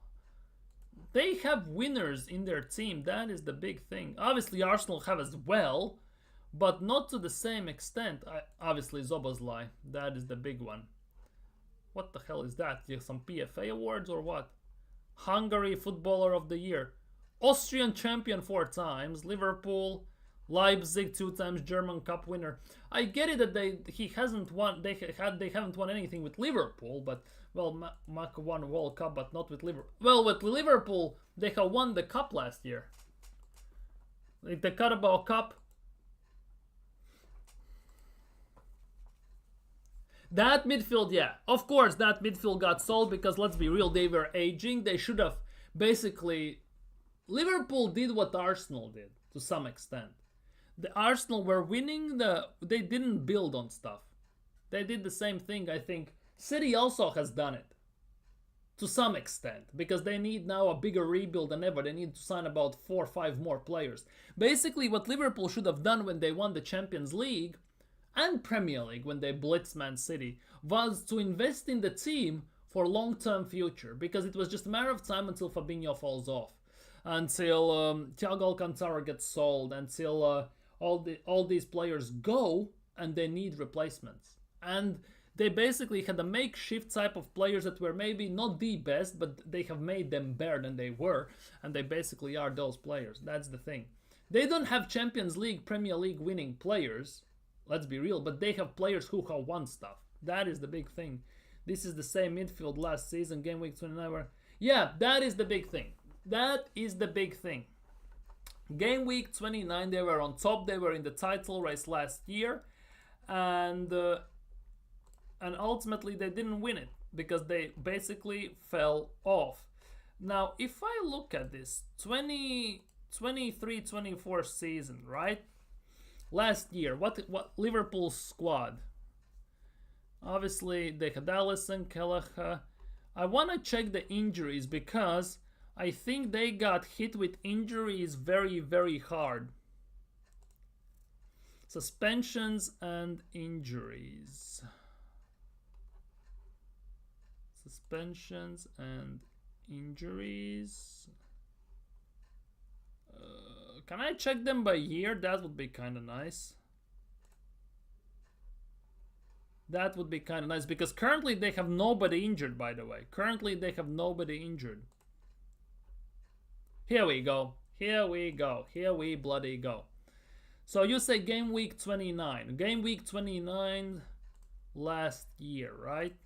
They have winners in their team. That is the big thing. Obviously, Arsenal have as well, but not to the same extent. Obviously, Szoboszlai. That is the big one. What the hell is that? Some PFA awards or what? Hungary Footballer of the Year. Austrian champion 4 times. Liverpool. Leipzig 2 times. German Cup winner. I get it that they haven't won anything with Liverpool, but well, Mac won World Cup, but not with Liverpool. Well, with Liverpool, they have won the cup last year. Like the Carabao Cup. That midfield, yeah. Of course, that midfield got sold because, let's be real, they were aging. They should have basically... Liverpool did what Arsenal did, to some extent. The Arsenal were winning They didn't build on stuff. They did the same thing, I think. City also has done it. To some extent. Because they need now a bigger rebuild than ever. They need to sign about 4 or 5 more players. Basically, what Liverpool should have done when they won the Champions League... and Premier League when they blitzed Man City, was to invest in the team for long-term future, because it was just a matter of time until Fabinho falls off, until Thiago Alcantara gets sold, until all these players go and they need replacements. And they basically had a makeshift type of players that were maybe not the best, but they have made them better than they were, and they basically are those players. That's the thing. They don't have Champions League, Premier League winning players, let's be real, but they have players who have won stuff. That is the big thing. This is the same midfield last season, game week 29. Yeah, that is the big thing. That is the big thing. Game week 29, they were on top. They were in the title race last year. And ultimately, they didn't win it because they basically fell off. Now, if I look at this 23-24 season, right? Last year, what Liverpool's squad? Obviously, they had Alisson, Kelleher. I want to check the injuries because I think they got hit with injuries very, very hard. Suspensions and injuries. Suspensions and injuries. Can I check them by year? That would be kind of nice. That would be kind of nice because currently they have nobody injured, by the way. Currently they have nobody injured. Here we go. Here we go. Here we bloody go. So you say game week 29. Game week 29 last year, right?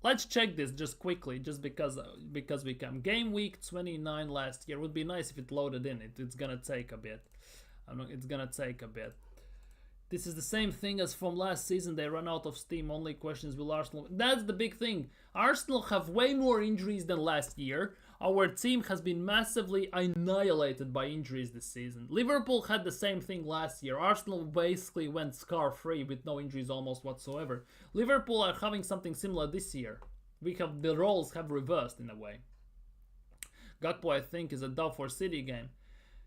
Let's check this just quickly, just because we can. Game week 29 last year would be nice if it loaded in. It's gonna take a bit. It's gonna take a bit. This is the same thing as from last season. They run out of steam. Only questions will Arsenal. That's the big thing. Arsenal have way more injuries than last year. Our team has been massively annihilated by injuries this season. Liverpool had the same thing last year. Arsenal basically went scar-free with no injuries almost whatsoever. Liverpool are having something similar this year. The roles have reversed in a way. Gakpo, I think, is a doubt for City game.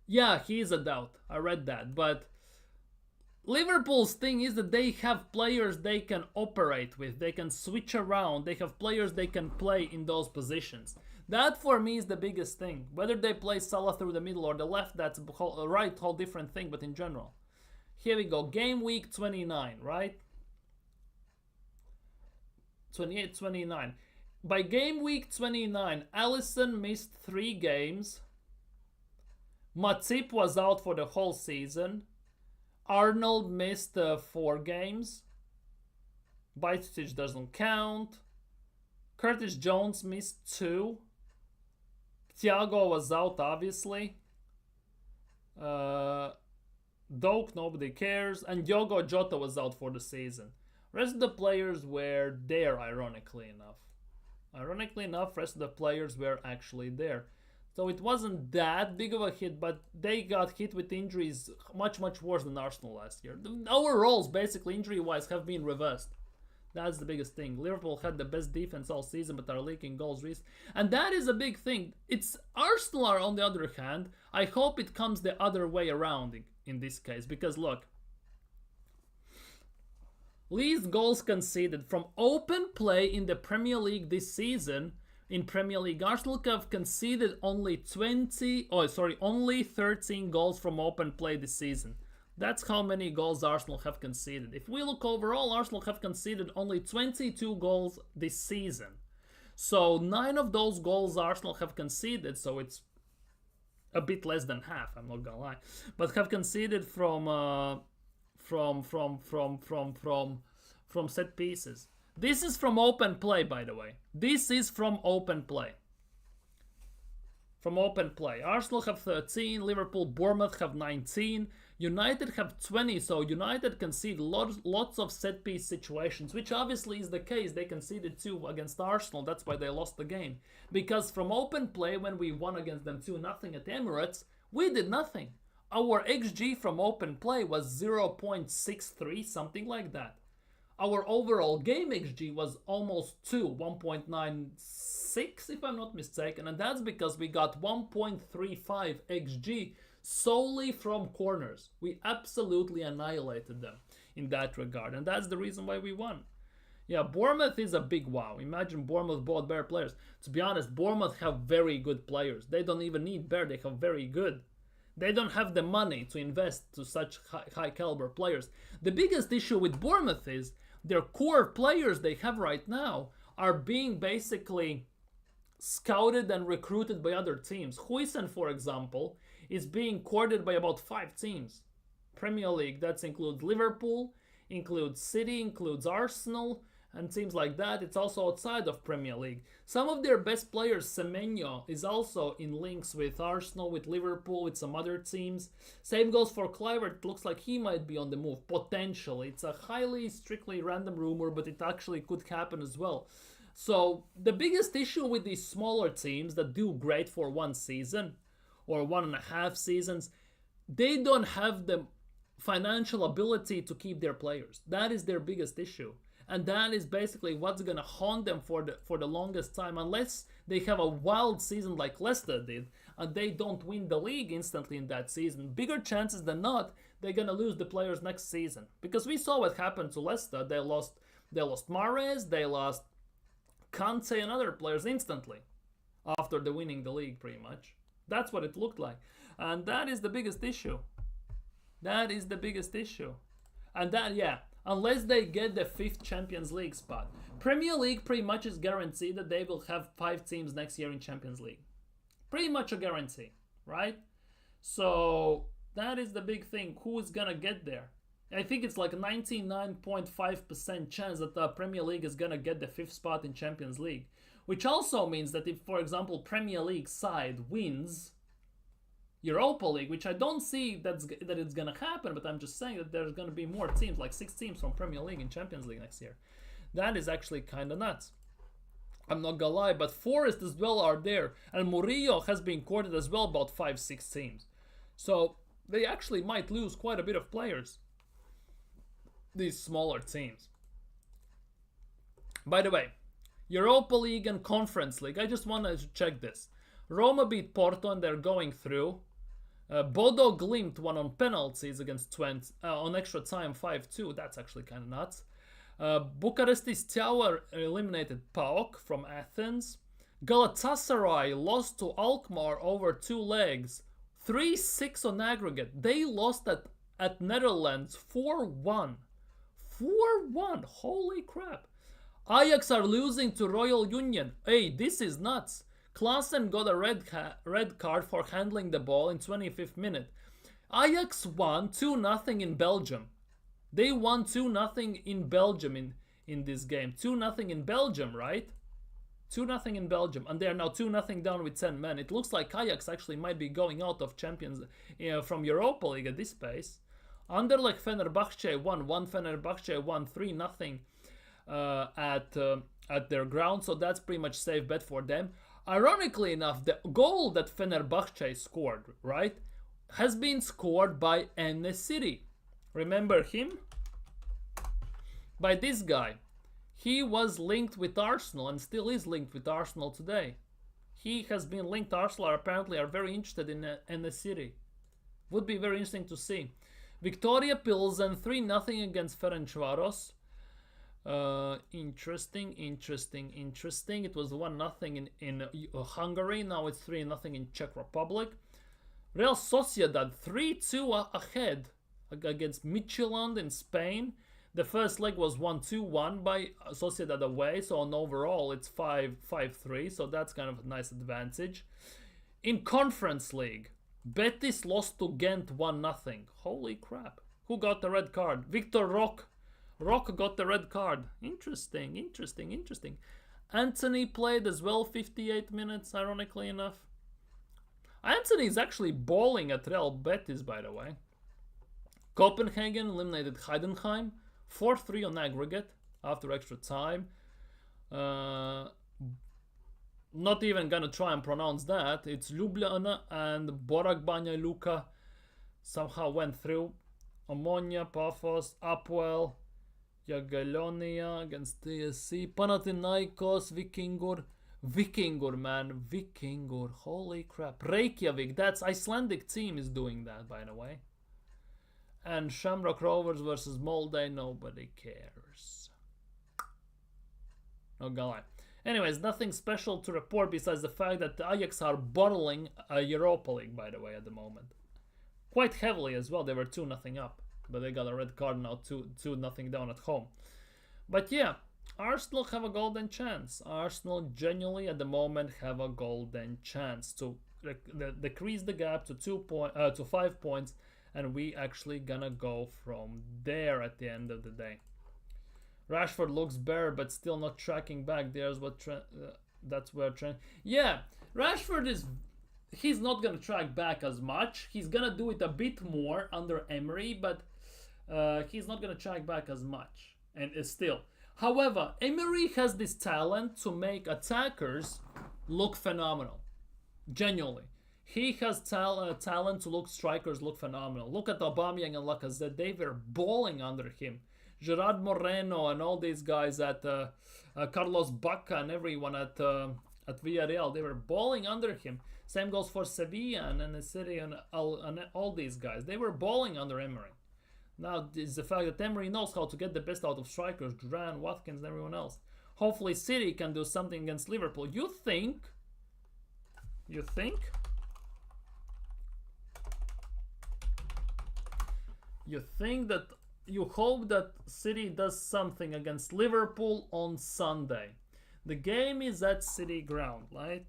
Yeah, he is a doubt. I read that. But Liverpool's thing is that they have players they can operate with. They can switch around. They have players they can play in those positions. That for me is the biggest thing. Whether they play Salah through the middle or the left, that's a right, whole different thing, but in general. Here we go. Game week 29, right? 28, 29. By game week 29, Alisson missed 3 games. Matip was out for the whole season. Arnold missed 4 games. Bajcetic doesn't count. Curtis Jones missed 2. Thiago was out, obviously. Doak, nobody cares. And Diogo Jota was out for the season. Rest of the players were there, ironically enough. Ironically enough, rest of the players were actually there. So it wasn't that big of a hit, but they got hit with injuries much, much worse than Arsenal last year. Our roles, basically, injury-wise, have been reversed. That's the biggest thing. Liverpool had the best defense all season, but are leaking goals. And that is a big thing. It's Arsenal are, on the other hand, I hope it comes the other way around in this case. Because, look, least goals conceded from open play in the Premier League this season. In Premier League, Arsenal have conceded only 13 goals from open play this season. That's how many goals Arsenal have conceded. If we look overall, Arsenal have conceded only 22 goals this season. So 9 of those goals Arsenal have conceded, so it's a bit less than half, I'm not gonna lie. But have conceded from set pieces. This is from open play, by the way. This is from open play. From open play. Arsenal have 13, Liverpool, Bournemouth have 19, United have 20, so United concede lots of set-piece situations, which obviously is the case. They conceded 2 against Arsenal, that's why they lost the game. Because from open play, when we won against them 2-0 at Emirates, we did nothing. Our XG from open play was 0.63, something like that. Our overall game XG was almost 2, 1.96 if I'm not mistaken, and that's because we got 1.35 XG solely from corners. We absolutely annihilated them in that regard, and that's the reason why we won. Yeah, Bournemouth is a big wow. Imagine Bournemouth bought better players. To be honest, Bournemouth have very good players. They don't even need better, they have very good. They don't have the money to invest to such high caliber players. The biggest issue with Bournemouth is their core players they have right now are being basically scouted and recruited by other teams. Huijsen, for example, is being courted by about 5 teams. Premier League, that includes Liverpool, includes City, includes Arsenal, and teams like that. It's also outside of Premier League. Some of their best players, Semenyo, is also in links with Arsenal, with Liverpool, with some other teams. Same goes for Kluivert. It looks like he might be on the move, potentially. It's a highly, strictly random rumor, but it actually could happen as well. So the biggest issue with these smaller teams that do great for 1 season or 1.5 seasons, they don't have the financial ability to keep their players. That is their biggest issue. And that is basically what's going to haunt them for the longest time, unless they have a wild season like Leicester did and they don't win the league instantly in that season. Bigger chances than not, they're going to lose the players next season. Because we saw what happened to Leicester. They lost Mahrez, they lost Kante and other players instantly after the winning the league, pretty much. That's what it looked like. And that is the biggest issue. That is the biggest issue. And that, yeah, unless they get the 5th Champions League spot. Premier League pretty much is guaranteed that they will have 5 teams next year in Champions League. Pretty much a guarantee, right? So that is the big thing. Who is gonna get there? I think it's like a 99.5% chance that the Premier League is gonna get the 5th spot in Champions League. Which also means that if, for example, Premier League side wins Europa League, which I don't see that it's gonna happen, but I'm just saying that there's gonna be more teams, like 6 teams from Premier League in Champions League next year. That is actually kind of nuts. I'm not gonna lie, but Forest as well are there, and Murillo has been courted as well, about 5-6 teams. So they actually might lose quite a bit of players, these smaller teams. By the way, Europa League and Conference League, I just wanted to check this. Roma beat Porto and they're going through. Bodo Glimt won on penalties against Twente on extra time 5-2. That's actually kind of nuts. Bucharest Steaua eliminated PAOK from Athens. Galatasaray lost to Alkmaar over 2 legs. 3-6 on aggregate. They lost at Netherlands 4-1. 4-1. Holy crap. Ajax are losing to Royal Union. Hey, this is nuts. Klaassen got a red card for handling the ball in 25th minute. Ajax won 2-0 in Belgium. They won 2-0 in Belgium in this game. 2-0 in Belgium, right? 2-0 in Belgium. And they are now 2-0 down with 10 men. It looks like Ajax actually might be going out of champions from Europa League at this pace. Anderlecht Fenerbahce won. Fenerbahce won 3-0 at their ground. So that's pretty much safe bet for them. Ironically enough, the goal that Fenerbahce scored, right, has been scored by En-Nesyri. Remember him? By this guy. He was linked with Arsenal and still is linked with Arsenal today. He has been linked. Arsenal apparently are very interested in En-Nesyri. Would be very interesting to see. Victoria Pilsen 3-0 against Ferencvaros. Interesting. It was 1-0 in Hungary. Now it's 3-0 in Czech Republic. Real Sociedad 3-2 ahead against Midtjylland in Spain. The first leg was 1-2 by Sociedad away, so on overall it's 5-3, so that's kind of a nice advantage. In Conference League, Betis lost to Ghent 1-0. Holy crap. Who got the red card? Victor Roque. Roque got the red card. Interesting. Anthony played as well 58 minutes, ironically enough. Anthony is actually balling at Real Betis, by the way. Copenhagen eliminated Heidenheim 4-3 on aggregate after extra time. Not even gonna try and pronounce that. It's Ljubljana and Borak Banja Luka somehow went through. Omonia, Paphos, Apoel, Jagiellonia against TSC, Panathinaikos, Vikingur, man. Vikingur. Holy crap. Reykjavik. That's Icelandic team is doing that, by the way. And Shamrock Rovers versus Molde. Nobody cares. No gonna lie. Anyways, nothing special to report besides the fact that the Ajax are bottling a Europa League, by the way, at the moment. Quite heavily as well. They were 2-0 up. But they got a red card now, 2-0 down at home. But yeah, Arsenal have a golden chance. Arsenal genuinely at the moment have a golden chance to decrease the gap to 5 points, and we actually gonna go from there at the end of the day. Rashford looks bare, but still not tracking back. There's what that's where Trent. Yeah, Rashford he's not gonna track back as much. He's gonna do it a bit more under Emery, but he's not gonna track back as much. And still. However, Emery has this talent to make attackers look phenomenal. Genuinely. He has talent to look strikers look phenomenal. Look at Aubameyang and Lacazette. They were balling under him. Gerard Moreno and all these guys at Carlos Bacca and everyone at Villarreal. They were balling under him. Same goes for Sevilla and the City and all these guys. They were balling under Emery. Now, it's the fact that Emery knows how to get the best out of strikers, Duran, Watkins, and everyone else. Hopefully City can do something against Liverpool. You think that you hope that City does something against Liverpool on Sunday. The game is at City ground, right?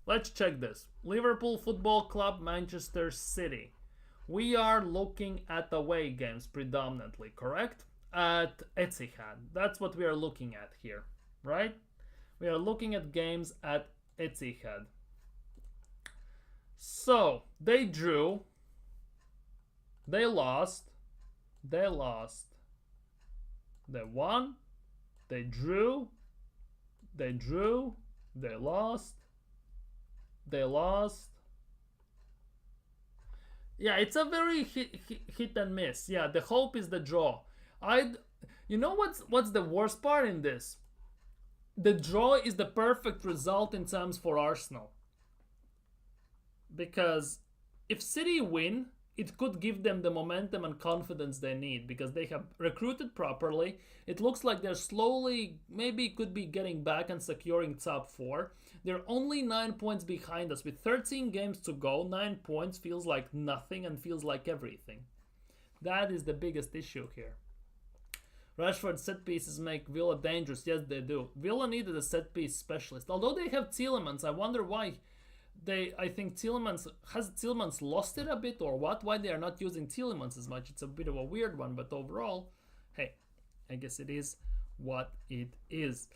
Let's check this. Liverpool Football Club, Manchester City. We are looking at away games predominantly, correct? At Etihad. That's what we are looking at here, right? We are looking at games at Etihad. So, they drew. They lost. They lost. They won. They drew. They drew. They lost. They lost. Yeah, it's a very hit and miss. Yeah, the hope is the draw. You know what's the worst part in this? The draw is the perfect result in terms for Arsenal. Because if City win, it could give them the momentum and confidence they need because they have recruited properly. It looks like they're slowly, maybe could be getting back and securing top 4. They're only 9 points behind us. With 13 games to go, 9 points feels like nothing and feels like everything. That is the biggest issue here. Rashford set pieces make Villa dangerous. Yes, they do. Villa needed a set piece specialist. Although they have Tielemans, I wonder why. I think Tielemans lost it a bit or what? Why they are not using Tielemans as much? It's a bit of a weird one, but overall, hey, I guess it is what it is.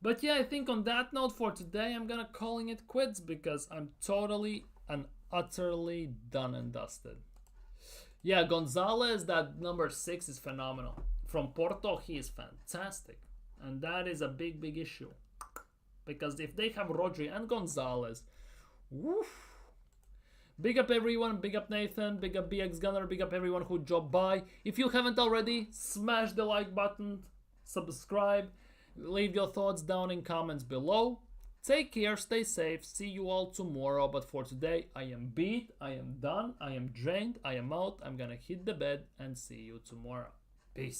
But yeah, I think on that note for today, I'm gonna calling it quits because I'm totally and utterly done and dusted. Yeah, Gonzalez, that number 6 is phenomenal. From Porto, he is fantastic. And that is a big, big issue. Because if they have Rodri and Gonzalez, woof. Big up everyone, big up Nathan, big up BX Gunner, big up everyone who dropped by. If you haven't already, smash the like button, subscribe, leave your thoughts down in comments below. Take care, stay safe, see you all tomorrow. But for today, I am beat, I am done, I am drained, I am out. I'm gonna hit the bed and see you tomorrow. Peace.